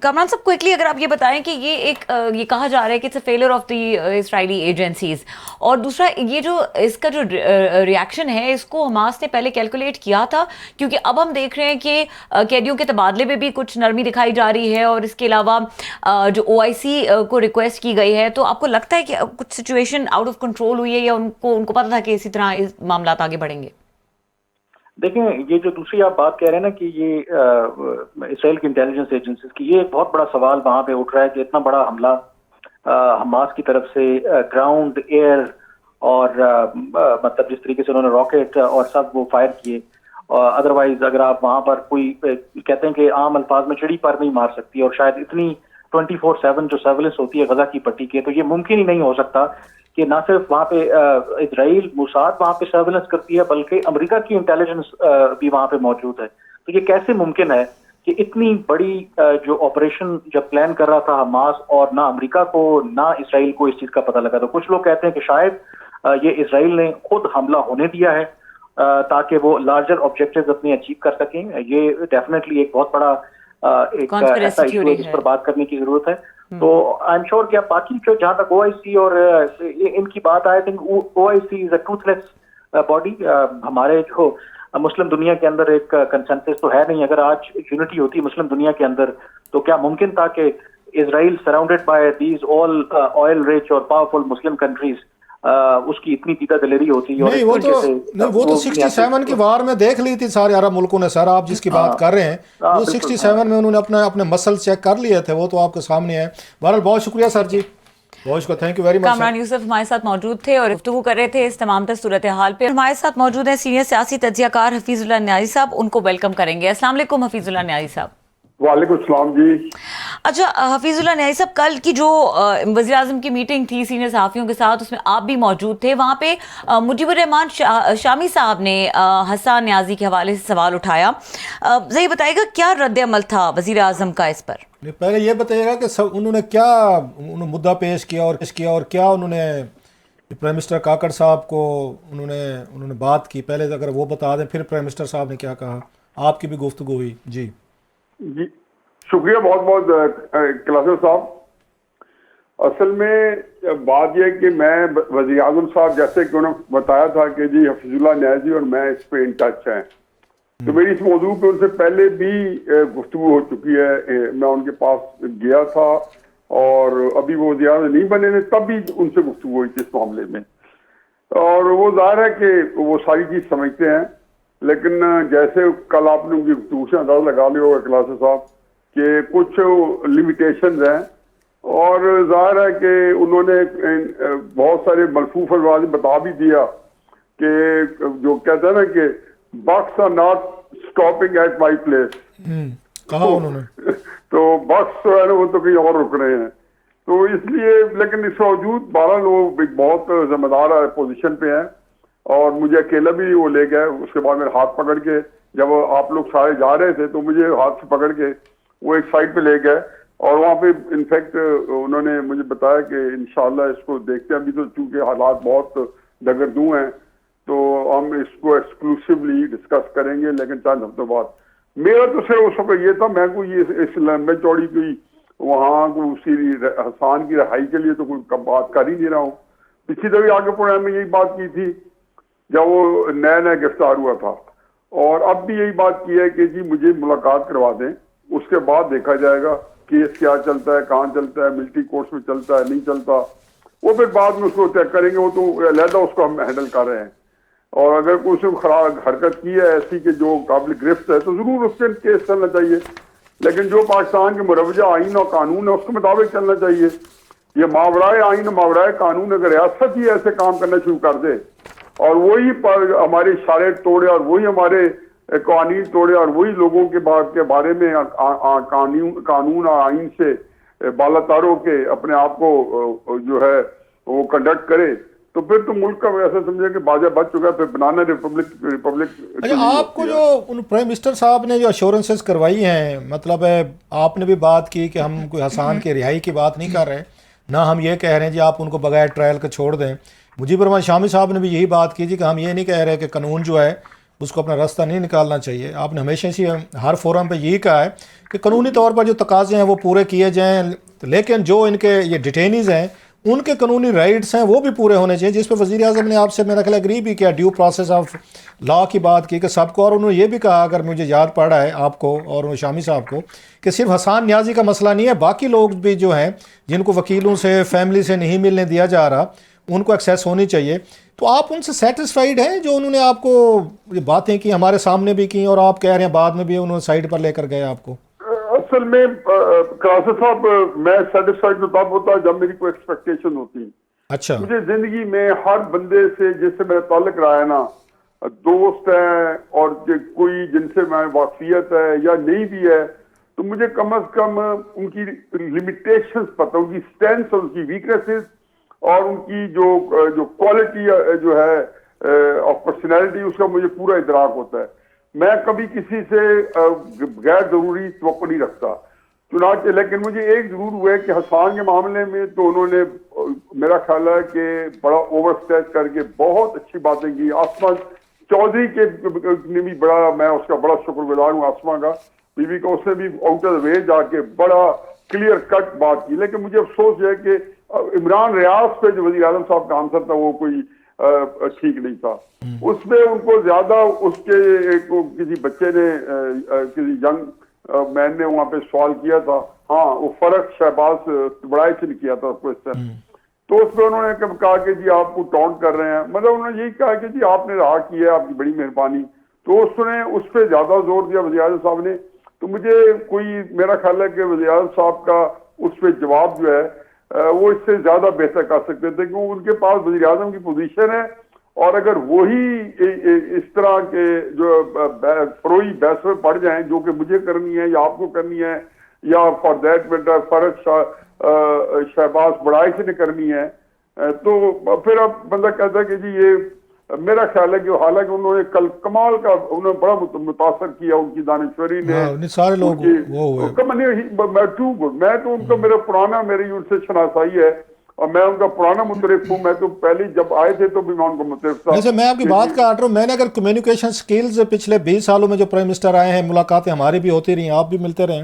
[SPEAKER 2] کامران صاحب, کوئکلی اگر آپ یہ بتائیں کہ یہ ایک یہ کہا جا رہا ہے کہ it's a failure of the Israeli agencies, اور دوسرا یہ جو اس کا جو ریئیکشن ہے اس کو حماس نے پہلے کیلکولیٹ کیا تھا, کیونکہ اب ہم دیکھ رہے ہیں کہ قیدیوں کے تبادلے میں بھی کچھ نرمی دکھائی جا رہی ہے, اور اس کے علاوہ جو OIC کو ریکویسٹ کی گئی ہے. تو آپ کو لگتا ہے کہ کچھ سچویشن آؤٹ آف کنٹرول ہوئی ہے یا ان کو پتا تھا کہ اسی طرح معاملات آگے بڑھیں گے؟
[SPEAKER 1] دیکھیں یہ جو دوسری آپ بات کہہ رہے ہیں نا کہ یہ اسرائیل کی انٹیلیجنس ایجنسیز کی, یہ ایک بہت بڑا سوال وہاں پہ اٹھ رہا ہے کہ اتنا بڑا حملہ حماس کی طرف سے گراؤنڈ, ایئر اور مطلب جس طریقے سے انہوں نے راکٹ اور سب وہ فائر کیے. ادروائز اگر آپ وہاں پر کوئی کہتے ہیں کہ عام الفاظ میں چڑی پر نہیں مار سکتی, اور شاید اتنی 24/7 جو سرویلنس ہوتی ہے غزہ کی پٹی کے, تو یہ ممکن ہی نہیں ہو سکتا کہ نہ صرف وہاں پہ اسرائیل موساد وہاں پہ سرویلنس کرتی ہے بلکہ امریکہ کی انٹیلیجنس بھی وہاں پہ موجود ہے. تو یہ کیسے ممکن ہے کہ اتنی بڑی جو آپریشن جب پلان کر رہا تھا حماس اور نہ امریکہ کو نہ اسرائیل کو اس چیز کا پتہ لگا؟ تو کچھ لوگ کہتے ہیں کہ شاید یہ اسرائیل نے خود حملہ ہونے دیا ہے تاکہ وہ لارجر آبجیکٹیوز اپنے اچیو کر سکیں. یہ ڈیفینیٹلی ایک بہت بڑا ایک ایسا ایشو ہے جس پر بات کرنے کی ضرورت ہے. تو آئی ایم شیور کہ باقی جو جہاں تک OIC اور ان کی بات I think OIC is a truth less body. ہمارے جو مسلم دنیا کے اندر ایک کنسنسس تو ہے نہیں. اگر آج یونٹی ہوتی مسلم دنیا کے اندر تو کیا ممکن تھا کہ اسرائیل surrounded by these all oil rich اور پاورفل مسلم کنٹریز اس کی اتنی دیدہ دلیری ہوتی ہے؟
[SPEAKER 3] نہیں وہ تو 67 کی وار میں دیکھ لی تھی سارے عرب ملکوں نے. سر آپ جس کی بات کر رہے ہیں وہ 67 میں انہوں نے اپنے مسل چیک کر لیے تھے, وہ تو آپ کے سامنے ہے. بہرحال بہت شکریہ سر جی, بہت شکریہ, thank you very much.
[SPEAKER 2] Kamran Yusuf ہمارے ساتھ موجود تھے اور گفتگو کر رہے تھے اس تمام تر صورتحال پہ. ہمارے ساتھ موجود ہیں سینئر سیاسی تجزیہ کار حفیظ اللہ نیازی صاحب, ان کو ویلکم کریں گے. السلام علیکم حفیظ اللہ نیازی صاحب.
[SPEAKER 4] وعلیکم السلام جی.
[SPEAKER 2] اچھا حفیظ اللہ نیازی صاحب, کل کی جو وزیر اعظم کی میٹنگ تھی سینئر صحافیوں کے ساتھ اس میں آپ بھی موجود تھے. وہاں پہ مجیب الرحمان شامی صاحب نے حسان نیازی کے حوالے سے سوال اٹھایا. ذرا بتائیے گا کیا رد عمل تھا وزیر اعظم کا اس پر؟
[SPEAKER 3] پہلے یہ بتائیے گا کہ انہوں نے کیا مدعا پیش کیا اور کیا انہوں نے پرائم منسٹر کاکڑ صاحب کو انہوں نے بات کی. پہلے اگر وہ بتا دیں, پھر پرائم منسٹر صاحب نے کیا کہا, آپ کی بھی گفتگو ہوئی. جی
[SPEAKER 4] شکریہ بہت بہت کلاسر صاحب. اصل میں بات یہ کہ میں وزیر اعظم صاحب جیسے کہ انہوں نے بتایا تھا کہ جی حفیظ اللہ نیازی اور میں اس پہ ان ٹچ ہیں، تو میری اس موضوع پہ ان سے پہلے بھی گفتگو ہو چکی ہے. میں ان کے پاس گیا تھا اور ابھی وہ وزیر اعظم نہیں بنے تھے تب بھی ان سے گفتگو ہوئی تھی اس معاملے میں، اور وہ ظاہر ہے کہ وہ ساری چیز سمجھتے ہیں. لیکن جیسے کل آپ نے ان کی گفتگو سے اندازہ لگا لیا ہوگا کلاسر صاحب کہ کچھ لمیٹیشنز ہیں، اور ظاہر ہے کہ انہوں نے بہت سارے ملفوف الفاظ بتا بھی دیا کہ جو کہتے ہیں نا کہ bucks are not stopping at my place.
[SPEAKER 3] کہا انہوں نے
[SPEAKER 4] تو بکس جو ہے نا وہ تو کہیں اور رک رہے ہیں. تو اس لیے لیکن اس باوجود 12 لوگ ایک بہت ذمہ دار پوزیشن پہ ہیں، اور مجھے اکیلا بھی وہ لے گئے. اس کے بعد میرے ہاتھ پکڑ کے جب آپ لوگ سارے جا رہے تھے تو مجھے ہاتھ سے پکڑ کے وہ ایک سائڈ پہ لے گئے، اور وہاں پہ انفیکٹ انہوں نے مجھے بتایا کہ انشاءاللہ اس کو دیکھتے ہیں. ابھی تو چونکہ حالات بہت دگردوں ہیں تو ہم اس کو ایکسکلوسیولی ڈسکس کریں گے، لیکن چند ہفتوں بعد. میرا تو صرف اس وقت یہ تھا، میں کوئی اس لمبے چوڑی کوئی وہاں اسی حسان کی رہائی کے لیے تو کوئی بات کر ہی نہیں رہا ہوں. پچھلی دفعہ آگے پروگرام میں یہی بات کی تھی جب وہ نیا نیا گرفتار ہوا تھا، اور اب بھی یہی بات کی ہے کہ جی مجھے ملاقات کروا دیں، اس کے بعد دیکھا جائے گا کیس کیا چلتا ہے، کہاں چلتا ہے، ملٹری کورٹس میں چلتا ہے نہیں چلتا، وہ پھر بعد میں اس کو طے کریں گے. وہ تو علیحدہ اس کو ہم ہینڈل کر رہے ہیں، اور اگر کوئی اس نے خراب حرکت کی ہے ایسی کہ جو قابل گرفت ہے تو ضرور اس پہ کیس چلنا چاہیے. لیکن جو پاکستان کے مروجہ آئین اور قانون ہے اس کے مطابق چلنا چاہیے. یہ ماورائے آئین اور ماورائے قانون اگر ریاست ہی ایسے کام کرنا شروع کر دے اور وہی ہمارے اشارے توڑے اور وہی ہمارے قوانین توڑے اور وہی لوگوں کے بارے میں قانون اور آئین سے بالا تر ہو کے اپنے آپ کو جو ہے وہ کنڈکٹ کرے تو پھر تو ملک کا ایسا سمجھے کہ باجا بچ چکا ہے، پھر بنانا ریپبلک.
[SPEAKER 3] آپ کو جو ان پرائم منسٹر صاحب نے جو ایشورنسز کروائی ہیں، مطلب ہے آپ نے بھی بات کی کہ ہم کوئی حسان کی رہائی کی بات نہیں کر رہے، نہ ہم یہ کہہ رہے ہیں جی آپ ان کو بغیر ٹرائل کے چھوڑ دیں. مجیب الرحمان شامی صاحب نے بھی یہی بات کی جی کہ ہم یہ نہیں کہہ رہے کہ قانون جو ہے اس کو اپنا راستہ نہیں نکالنا چاہیے. آپ نے ہمیشہ اسی ہر فورم پہ یہی کہا ہے کہ قانونی طور پر جو تقاضے ہیں وہ پورے کیے جائیں، لیکن جو ان کے یہ ڈیٹینیز ہیں ان کے قانونی رائٹس ہیں وہ بھی پورے ہونے چاہیے، جس پہ وزیر اعظم نے آپ سے میرا خیال اگری بھی کیا، ڈیو پروسیس آف لا کی بات کی کہ سب کو. اور انہوں نے یہ بھی کہا، اگر مجھے یاد پڑ رہا ہے آپ کو اور شامی صاحب کو، کہ صرف حسان نیازی کا مسئلہ نہیں ہے، باقی لوگ بھی جو ہیں جن کو وکیلوں سے فیملی سے نہیں ملنے دیا جا رہا ان کو ایکسیس ہونی چاہیے. تو آپ ان سے سیٹسفائیڈ ہیں جو انہوں نے آپ کو یہ باتیں کی، ہمارے سامنے بھی کی، اور آپ کہہ رہے ہیں بعد میں بھی انہوں نے سائڈ پر لے کر گئے آپ کو؟
[SPEAKER 4] اصل میں کلاسر صاحب میں سیٹسفائیڈ تو تب ہوتا ہے جب میری کوئی ایکسپیکٹیشن ہوتی.
[SPEAKER 3] اچھا،
[SPEAKER 4] مجھے زندگی میں ہر بندے سے جس سے میرا تعلق رہا ہے نا، دوست ہے اور کوئی جن سے میں واقفیت ہے یا نہیں بھی ہے، تو مجھے کم از کم ان کی لمیٹیشنز پتہ، ان کی اسٹرینتھس اور ان کی ویکنیسز اور ان کی جو کوالٹی جو ہے آف پرسنالٹی اس کا مجھے پورا ادراک ہوتا ہے. میں کبھی کسی سے غیر ضروری توقع نہیں رکھتا. چنانچہ لیکن مجھے ایک ضرور ہوا ہے کہ حسان کے معاملے میں تو انہوں نے میرا خیال ہے کہ بڑا اوور اسٹیچ کر کے بہت اچھی باتیں کی. آسما چودھری کے نے بھی بڑا، میں اس کا بڑا شکر گزار ہوں آسما کا بی بی کا، اس نے بھی آؤٹ آف وے جا کے بڑا کلیئر کٹ بات کی. لیکن مجھے افسوس ہے کہ عمران ریاض پہ جو وزیر اعظم صاحب کا آنسر تھا وہ کوئی ٹھیک نہیں تھا. اس میں ان کو زیادہ اس کے کسی بچے نے کسی ینگ مین نے وہاں پہ سوال کیا تھا، ہاں وہ فرق شہباز بڑائی سے کیا تھا کوشچن، تو اس پہ انہوں نے کہا کہ جی آپ کو ٹاؤنٹ کر رہے ہیں، مطلب انہوں نے یہی کہا کہ جی آپ نے رہا کیا ہے، آپ کی بڑی مہربانی. تو اس نے اس پہ زیادہ زور دیا وزیر اعظم صاحب نے. تو مجھے کوئی میرا خیال ہے کہ وزیر اعظم صاحب کا اس پہ جواب جو ہے وہ اس سے زیادہ بہتر کر سکتے تھے، کیونکہ ان کے پاس وزیر اعظم کی پوزیشن ہے، اور اگر وہی اس طرح کے جو پروئی بحث میں پڑ جائیں جو کہ مجھے کرنی ہے یا آپ کو کرنی ہے یا فار دیٹ میٹر فرق شہباز بڑائی سے نے کرنی ہے، تو پھر اب بندہ کہتا ہے کہ جی یہ میرا خیال ہے کہ حالانکہ انہوں نے کل کمال کا انہوں نے بڑا متاثر کیا ان کی دانشوری نے،
[SPEAKER 3] سارے لوگ
[SPEAKER 4] میں تو ان کا میرا پرانا میری ان سے شناسائی ہے اور میں ان کا پرانا مترف ہوں. میں تو پہلے جب آئے تھے تو بھی میں ان کا مترف تھا.
[SPEAKER 3] جیسے میں آپ کی بات کاٹ رہا ہوں، میں نے اگر کمیونیکیشن سکلز پچھلے 20 سالوں میں جو پرائم منسٹر آئے ہیں، ملاقاتیں ہماری بھی ہوتی رہی، آپ بھی ملتے رہے،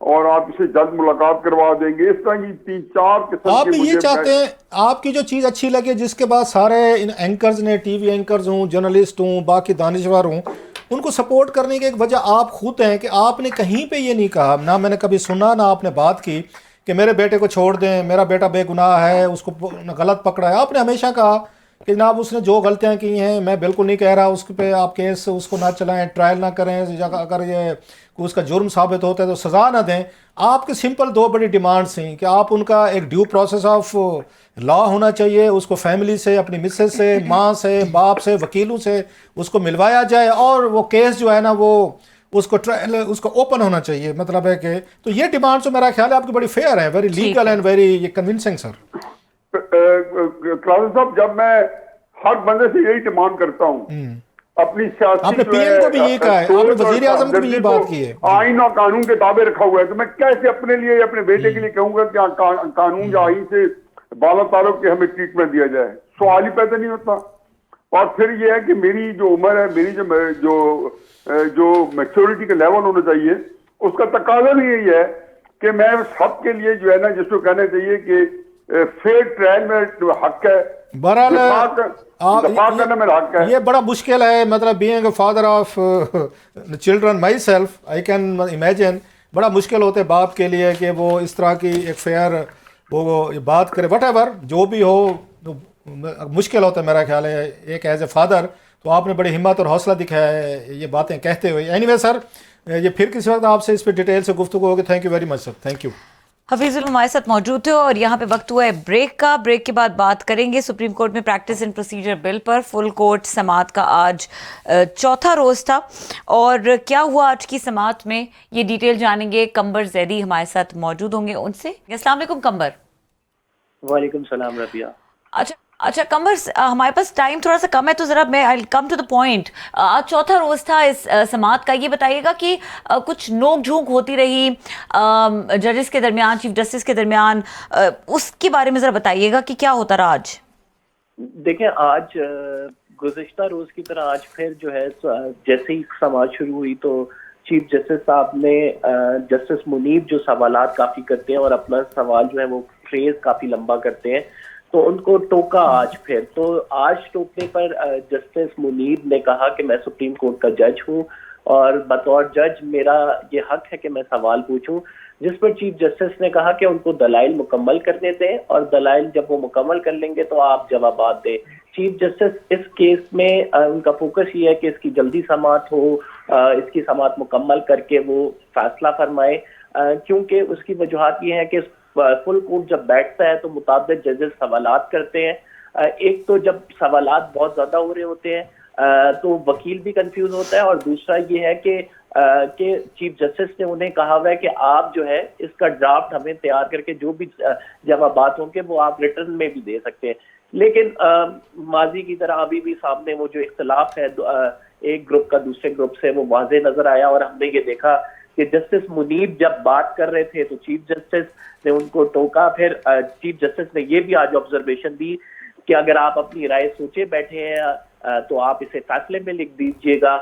[SPEAKER 4] اور آپ اسے جلد ملاقات کروا دیں گے. اس طرح کی 3-4 قسم
[SPEAKER 3] آپ
[SPEAKER 4] کے
[SPEAKER 3] بھی یہ چاہتے ہیں آپ کی جو چیز اچھی لگے جس کے بعد سارے اینکرز نے ٹی وی اینکرز ہوں جرنلسٹ ہوں باقی دانشور ہوں ان کو سپورٹ کرنے کی ایک وجہ آپ خود ہیں کہ آپ نے کہیں پہ یہ نہیں کہا نہ میں نے کبھی سنا نہ آپ نے بات کی کہ میرے بیٹے کو چھوڑ دیں میرا بیٹا بے گناہ ہے اس کو غلط پکڑا ہے. آپ نے ہمیشہ کہا کہ جناب اس نے جو غلطیاں کی ہیں میں بالکل نہیں کہہ رہا اس پہ آپ کیس اس کو نہ چلائیں ٹرائل نہ کریں اگر یہ اس کا جرم ثابت ہوتا ہے تو سزا نہ دیں. آپ کے سمپل 2 بڑی ڈیمانڈس ہیں کہ آپ ان کا ایک ڈیو پروسیس آف لا ہونا چاہیے اس کو فیملی سے اپنی مسز سے ماں سے باپ سے وکیلوں سے اس کو ملوایا جائے اور وہ کیس جو ہے نا وہ اس کو ٹرائل اس کو اوپن ہونا چاہیے. مطلب ہے کہ تو یہ ڈیمانڈ تو میرا خیال ہے آپ کی بڑی فیئر ہیں very legal and very convincing sir.
[SPEAKER 4] Classes صاحب جب میں ہر بندے سے یہی ڈیمانڈ کرتا ہوں اپنی
[SPEAKER 3] آپ
[SPEAKER 4] سیاسی
[SPEAKER 3] نے پی ایم کو بھی یہ کہا ہے آپ نے وزیر اعظم کو بھی یہ بات کی ہے
[SPEAKER 4] آئین اور قانون کے تابع رکھا ہوا ہے تو میں کیسے اپنے لیے یا اپنے بیٹے کے لیے کہوں گا کہ قانون یا آئین سے بالا تعلق کے ہمیں ٹریٹمنٹ دیا جائے. سوال ہی پیدا نہیں ہوتا. اور پھر یہ ہے کہ میری جو عمر ہے میری جو میچورٹی کا لیول ہونا چاہیے اس کا تقاضا بھی یہی ہے کہ میں سب کے لیے جو ہے نا جس کو کہنا چاہیے کہ فیئر ٹرائل میں حق ہے.
[SPEAKER 3] بہرحال
[SPEAKER 4] دفاع کرنا میرا حق ہے.
[SPEAKER 3] یہ بڑا مشکل ہے مطلب being a father of children my self I can imagine بڑا مشکل ہوتا ہے باپ کے لیے کہ وہ اس طرح کی ایک فیئر وہ بات کرے وٹ ایور جو بھی ہو مشکل ہوتا ہے میرا خیال ہے ایک ایز اے فادر. تو آپ نے بڑی ہمت اور حوصلہ دکھایا ہے یہ باتیں کہتے ہوئے. اینی وے سر یہ پھر کسی وقت آپ سے اس پہ ڈیٹیل سے گفتگو ہوگی. Thank you very much sir. Thank you.
[SPEAKER 2] Hafeez العلم ہمارے ساتھ موجود تھے اور یہاں پہ وقت ہوا ہے بریک کا. بریک کے بعد بات کریں گے سپریم کورٹ میں پریکٹس اینڈ پروسیجر بل پر. فل کورٹ سماعت کا آج 4تھا روز تھا اور کیا ہوا آج کی سماعت میں یہ ڈیٹیل جانیں گے. قمبر زیدی ہمارے ساتھ موجود ہوں گے ان سے. السلام علیکم قمبر.
[SPEAKER 5] وعلیکم السلام ربیہ.
[SPEAKER 2] اچھا قمر ہمارے پاس ٹائم تھوڑا سا کم ہے تو ذرا میں آئی کم ٹو دا پوائنٹ. آج 4تھا روز تھا اس سماعت کا. یہ بتائیے گا کہ کچھ نوک جھونک ہوتی رہی ججز کے درمیان چیف جسٹس کے درمیان اس کے بارے میں ذرا بتائیے گا کہ کیا ہوتا رہا آج.
[SPEAKER 5] دیکھیں آج گزشتہ روز کی طرح آج پھر جو ہے جیسے ہی سماعت شروع ہوئی تو چیف جسٹس صاحب نے جسٹس منیب جو سوالات کافی کرتے ہیں اور اپنا سوال جو ہے وہ فریز کافی لمبا کرتے ہیں تو ان کو ٹوکا آج پھر. تو آج ٹوکنے پر جسٹس منیب نے کہا کہ میں سپریم کورٹ کا جج ہوں اور بطور جج میرا یہ حق ہے کہ میں سوال پوچھوں. جس پر چیف جسٹس نے کہا کہ ان کو دلائل مکمل کرنے دیں اور دلائل جب وہ مکمل کر لیں گے تو آپ جوابات دیں. چیف جسٹس اس کیس میں ان کا فوکس یہ ہے کہ اس کی جلدی سماعت ہو, اس کی سماعت مکمل کر کے وہ فیصلہ فرمائے, کیونکہ اس کی وجوہات یہ ہے کہ فل کورٹ جب بیٹھتا ہے تو متعدد ججز سوالات کرتے ہیں. ایک تو جب سوالات بہت زیادہ ہو رہے ہوتے ہیں تو وکیل بھی کنفیوز ہوتا ہے, اور دوسرا یہ ہے کہ چیف جسٹس نے انہیں کہا ہوا ہے کہ آپ جو ہے اس کا ڈرافٹ ہمیں تیار کر کے جو بھی جوابات ہوں گے وہ آپ ریٹرن میں بھی دے سکتے ہیں. لیکن ماضی کی طرح ابھی بھی سامنے وہ جو اختلاف ہے ایک گروپ کا دوسرے گروپ سے وہ واضح نظر آیا, اور ہم نے یہ دیکھا کہ جسٹس منیب جب بات کر رہے تھے تو چیف جسٹس نے ان کو ٹوکا. پھر چیف جسٹس نے یہ بھی آج آبزرویشن دی کہ اگر آپ اپنی رائے سوچے بیٹھے ہیں تو آپ اسے فیصلے میں لکھ دیجیے گا,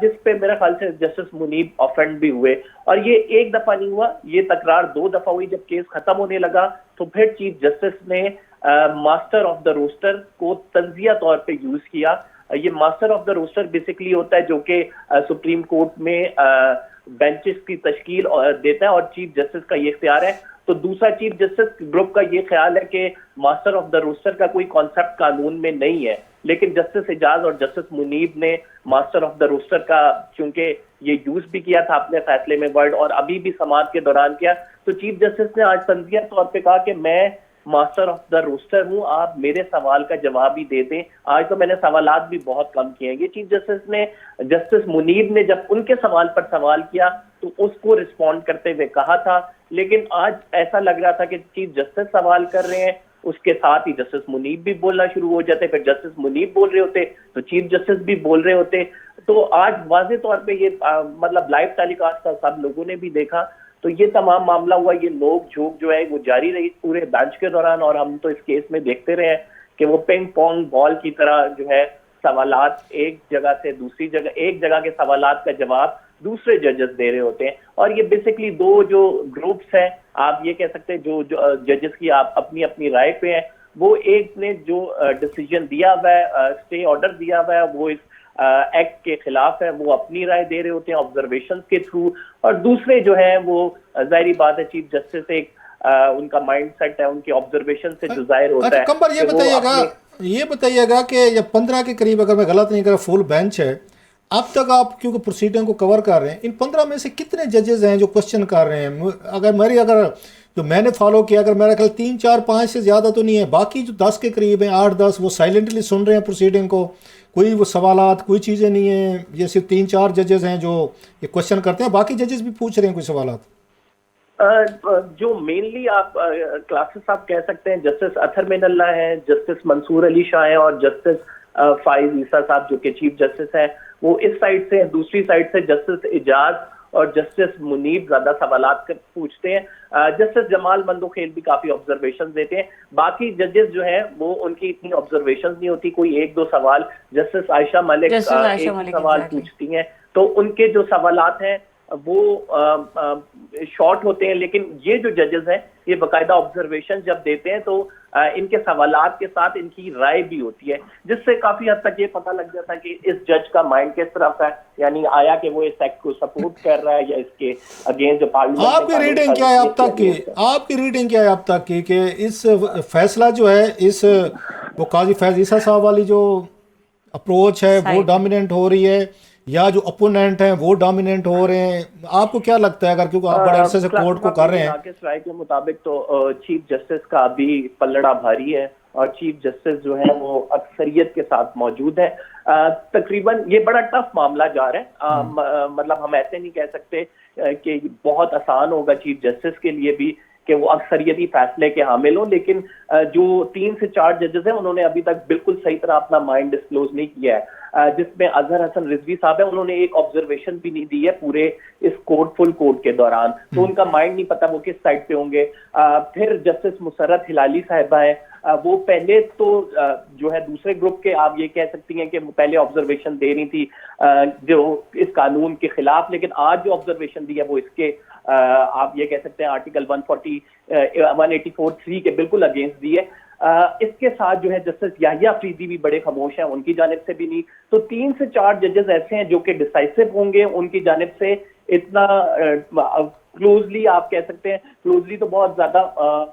[SPEAKER 5] جس پہ میرا خیال سے جسٹس منیب آفینڈ بھی ہوئے. اور یہ ایک دفعہ نہیں ہوا, یہ تکرار 2 دفعہ ہوئی. جب کیس ختم ہونے لگا تو پھر چیف جسٹس نے ماسٹر آف دا روسٹر کو تنزیہ طور پہ یوز کیا. یہ master of the roster basically ہوتا ہے جو کہ سپریم کورٹ میں بینچز کی تشکیل دیتا ہے اور چیف جسٹس کا یہ اختیار ہے. تو دوسرا چیف جسٹس گروپ کا یہ خیال ہے کہ ماسٹر آف دا روسٹر کا کوئی کانسیپٹ قانون میں نہیں ہے, لیکن جسٹس اعجاز اور جسٹس منیب نے ماسٹر آف دا روسٹر کا چونکہ یہ یوز بھی کیا تھا اپنے فیصلے میں ورڈ, اور ابھی بھی سماعت کے دوران کیا, تو چیف جسٹس نے آج تنزیہ طور پہ کہا کہ میں ماسٹر آف دا روسٹر ہوں, آپ میرے سوال کا جواب ہی دے دیں. آج تو میں نے سوالات بھی بہت کم کیے ہیں. یہ چیف جسٹس نے جسٹس منیب نے جب ان کے سوال پر سوال کیا تو اس کو رسپونڈ کرتے ہوئے کہا تھا, لیکن آج ایسا لگ رہا تھا کہ چیف جسٹس سوال کر رہے ہیں اس کے ساتھ ہی جسٹس منیب بھی بولنا شروع ہو جاتے, پھر جسٹس منیب بول رہے ہوتے تو چیف جسٹس بھی بول رہے ہوتے. تو آج واضح طور پہ یہ مطلب لائیو ٹیلی کاسٹ کا سب لوگوں نے بھی دیکھا, تو یہ تمام معاملہ ہوا. یہ نوک جھونک جو ہے وہ جاری رہی پورے بینچ کے دوران, اور ہم تو اس کیس میں دیکھتے رہے ہیں کہ وہ پنگ پونگ بال کی طرح جو ہے سوالات ایک جگہ سے دوسری جگہ, ایک جگہ کے سوالات کا جواب دوسرے ججز دے رہے ہوتے ہیں. اور یہ بیسکلی دو جو گروپس ہیں, آپ یہ کہہ سکتے ہیں جو ججز کی آپ اپنی اپنی رائے پہ ہیں, وہ ایک نے جو ڈیسیجن دیا ہوا ہے, اسٹے آرڈر دیا ہوا ہے, وہ اس ایکٹ کے خلاف ہے, وہ اپنی رائے دے رہے ہوتے ہیں آبزرویشن کے تھرو, اور دوسرے جو ہیں وہ ظاہری بات ہے چیف جسٹس ایک ان کا مائنڈ سیٹ ہے, ان کے آبزرویشن سے جو ظاہر ہوتا ہے.
[SPEAKER 3] کمبر یہ بتائیے گا کہ جب 15 کے قریب, اگر میں غلط نہیں کر رہا, فل بینچ ہے اب تک, آپ کیونکہ پروسیڈنگ کو کور کر رہے ہیں, ان 15 میں سے کتنے ججز ہیں جو کوشچن کر رہے ہیں؟ اگر جو میں نے فالو کیا, اگر میرا خیال 3 4 5 سے زیادہ تو نہیں ہے, باقی جو 10 کے قریب ہیں, 8 10, وہ سائلنٹلی سن رہے ہیں پروسیڈنگ کو, کوئی وہ سوالات کوئی چیزیں نہیں ہیں, یہ صرف 3 4 ججز ہیں جو یہ کوشچن کرتے ہیں, باقی ججز بھی پوچھ رہے ہیں کوئی سوالات؟
[SPEAKER 5] جو مینلی آپ کلاسز آپ کہہ سکتے ہیں, جسٹس اطہر مین اللہ ہیں, جسٹس منصور علی شاہ ہیں, اور جسٹس فائز عیسیٰ صاحب جو کہ چیف جسٹس ہیں, وہ اس سائڈ سے. دوسری سائڈ سے جسٹس اعجاز اور جسٹس منیب زیادہ سوالات پوچھتے ہیں. جسٹس جمال مندوخیل بھی کافی آبزرویشن دیتے ہیں. باقی ججز جو ہیں وہ ان کی اتنی آبزرویشن نہیں ہوتی, کوئی 1 2 سوال. جسٹس عائشہ ملک ایک سوال پوچھتی ہیں, تو ان کے جو سوالات ہیں وہ شارٹ ہوتے ہیں, لیکن یہ جو ججز ہیں یہ باقاعدہ آبزرویشن جب دیتے ہیں تو ان کے سوالات کے ساتھ ان کی رائے بھی ہوتی ہے, جس سے کافی حد تک یہ پتہ لگ جاتا ہے کہ اس جج کا مائنڈ کس طرف ہے, یعنی آیا کہ وہ اس ایکٹ کو سپورٹ کر رہا ہے یا اس کے اگینسٹ جو پارلیمنٹ.
[SPEAKER 3] آپ کی ریڈنگ کیا ہے اب تک کی, آپ کی ریڈنگ کیا ہے اب تک کی, کہ اس فیصلہ جو ہے اس وہ قاضی فیض عیسیٰ صاحب والی جو اپروچ ہے وہ ڈومیننٹ ہو رہی ہے, یا جو اپوننٹ ہیں وہ ڈومیننٹ ہو رہے ہیں؟ آپ کو کیا لگتا ہے, اگر کیونکہ آپ بڑے عرصے سے کورٹ کو کر رہے ہیں؟
[SPEAKER 5] ناقص رائے کے مطابق تو چیف جسٹس کا بھی پلڑا بھاری ہے, اور چیف جسٹس جو ہے وہ اکثریت کے ساتھ موجود ہے. تقریباً یہ بڑا ٹف معاملہ جا رہا ہے, مطلب ہم ایسے نہیں کہہ سکتے کہ بہت آسان ہوگا چیف جسٹس کے لیے بھی کہ وہ اکثریتی فیصلے کے حامل ہوں, لیکن جو 3 سے 4 ججز ہیں انہوں نے ابھی تک بالکل صحیح طرح اپنا مائنڈ ڈسکلوز نہیں کیا ہے, جس میں اظہر حسن رضوی صاحب ہیں, انہوں نے ایک آبزرویشن بھی نہیں دی ہے پورے اس فل کورٹ کے دوران, تو ان کا مائنڈ نہیں پتا وہ کس سائڈ پہ ہوں گے. پھر جسٹس مسرت ہلالی صاحبہ ہیں, وہ پہلے تو جو ہے دوسرے گروپ کے آپ یہ کہہ سکتی ہیں کہ وہ پہلے آبزرویشن دے رہی تھی جو اس قانون کے خلاف, لیکن آج جو آبزرویشن دی ہے وہ اس کے آپ یہ کہہ سکتے ہیں آرٹیکل 184(3) کے بالکل اگینسٹ دی ہے. اس کے ساتھ جو ہے جسٹس یحییٰ فریدی بھی بڑے خاموش ہیں, ان کی جانب سے بھی نہیں. تو 3 سے 4 ججز ایسے ہیں جو کہ ڈیسائسو ہوں گے, ان کی جانب سے اتنا کلوزلی آپ کہہ سکتے ہیں, کلوزلی تو بہت زیادہ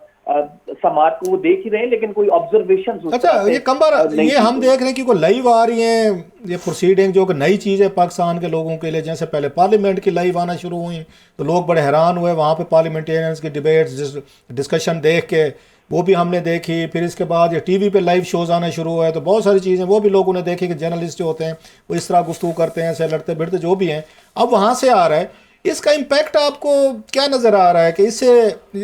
[SPEAKER 5] سماعت کو وہ دیکھ ہی رہے ہیں, لیکن کوئی آبزرویشن.
[SPEAKER 3] اچھا یہ کمبر یہ ہم دیکھ رہے ہیں کہ کوئی لائیو آ رہی ہیں یہ پروسیڈنگ, جو کہ نئی چیز ہے پاکستان کے لوگوں کے لیے. جیسے پہلے پارلیمنٹ کی لائیو آنا شروع ہوئی تو لوگ بڑے حیران ہوئے, وہاں پہ پارلیمنٹیرینز کی ڈیبیٹس ڈسکشن دیکھ کے وہ بھی ہم نے دیکھی. پھر اس کے بعد یہ ٹی وی پہ لائیو شوز آنا شروع ہوئے تو بہت ساری چیزیں وہ بھی لوگوں نے دیکھی کہ جرنلسٹ جو ہوتے ہیں وہ اس طرح گفتگو کرتے ہیں, ایسے لڑتے بھڑتے جو بھی ہیں. اب وہاں سے آ رہا ہے, اس کا امپیکٹ آپ کو کیا نظر آ رہا ہے کہ اس سے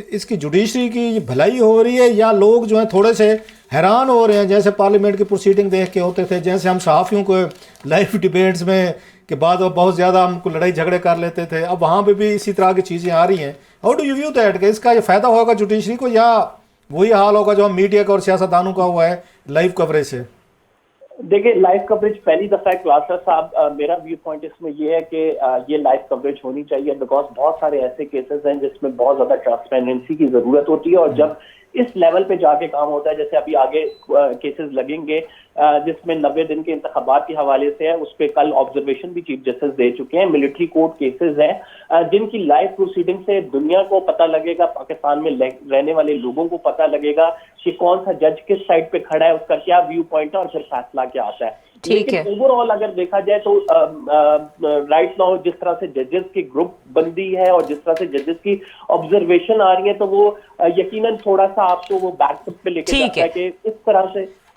[SPEAKER 3] اس کی جوڈیشری کی بھلائی ہو رہی ہے, یا لوگ جو ہیں تھوڑے سے حیران ہو رہے ہیں جیسے پارلیمنٹ کی پروسیڈنگ دیکھ کے ہوتے تھے, جیسے ہم صحافیوں کو لائیو ڈیبیٹس میں کہ بعد بہت زیادہ ہم کو لڑائی جھگڑے کر لیتے تھے, اب وہاں پہ بھی اسی طرح کی چیزیں آ رہی ہیں. How do you view that, کہ اس کا یہ فائدہ ہوگا جوڈیشری کو, یا وہی حال ہوگا جو ہم میڈیا کا اور سیاستدانوں کا ہوا ہے لائیو کوریج سے؟
[SPEAKER 5] دیکھیں لائیو کوریج پہلی دفعہ کلاسر صاحب, میرا ویو پوائنٹ اس میں یہ ہے کہ یہ لائیو کوریج ہونی چاہیے, بیکاز بہت سارے ایسے کیسز ہیں جس میں بہت زیادہ ٹرانسپیرنسی کی ضرورت ہوتی ہے, اور جب اس لیول پہ جا کے کام ہوتا ہے, جیسے ابھی آگے کیسز لگیں گے جس میں 90 دن کے انتخابات کے حوالے سے ہے, اس پہ کل آبزرویشن بھی چیف جسٹس دے چکے ہیں. ملٹری کورٹ کیسز ہیں جن کی لائیو پروسیڈنگ سے دنیا کو پتہ لگے گا, پاکستان میں رہنے والے لوگوں کو پتہ لگے گا کہ کون سا جج کس سائڈ پہ کھڑا ہے, اس کا کیا ویو پوائنٹ ہے, اور پھر فیصلہ کیا آتا ہے. لیکن اوور آل اگر دیکھا جائے تو رائٹ ناؤ جس طرح سے ججز کی گروپ بندی ہے اور جس طرح سے ججز کی آبزرویشن آ رہی ہے, تو وہ یقیناً تھوڑا سا آپ کو وہ بیک فٹ پہ لے کے جاتا ہے کہ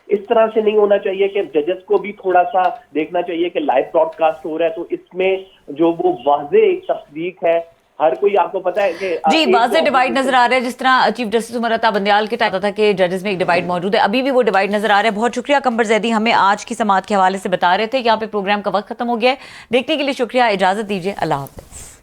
[SPEAKER 5] اس طرح سے نہیں ہونا چاہیے, کہ ججز کو بھی تھوڑا سا دیکھنا چاہیے کہ لائیو براڈ کاسٹ ہو رہا ہے, تو اس میں جو وہ واضح ایک تصدیق ہے, ہر کوئی آپ کو پتا ہے کہ
[SPEAKER 2] جی واضح ڈیوائڈ نظر آ رہا ہے. جس طرح چیف جسٹس عمر عطا بندیال کے ٹائم تھا کہ ججز میں ایک ڈیوائڈ موجود ہے, ابھی بھی وہ ڈیوائڈ نظر آ رہا ہے. بہت شکریہ قمر زیدی, ہمیں آج کی سماعت کے حوالے سے بتا رہے تھے. یہاں پہ پروگرام کا وقت ختم ہو گیا ہے. دیکھنے کے لیے شکریہ, اجازت دیجیے, اللہ حافظ.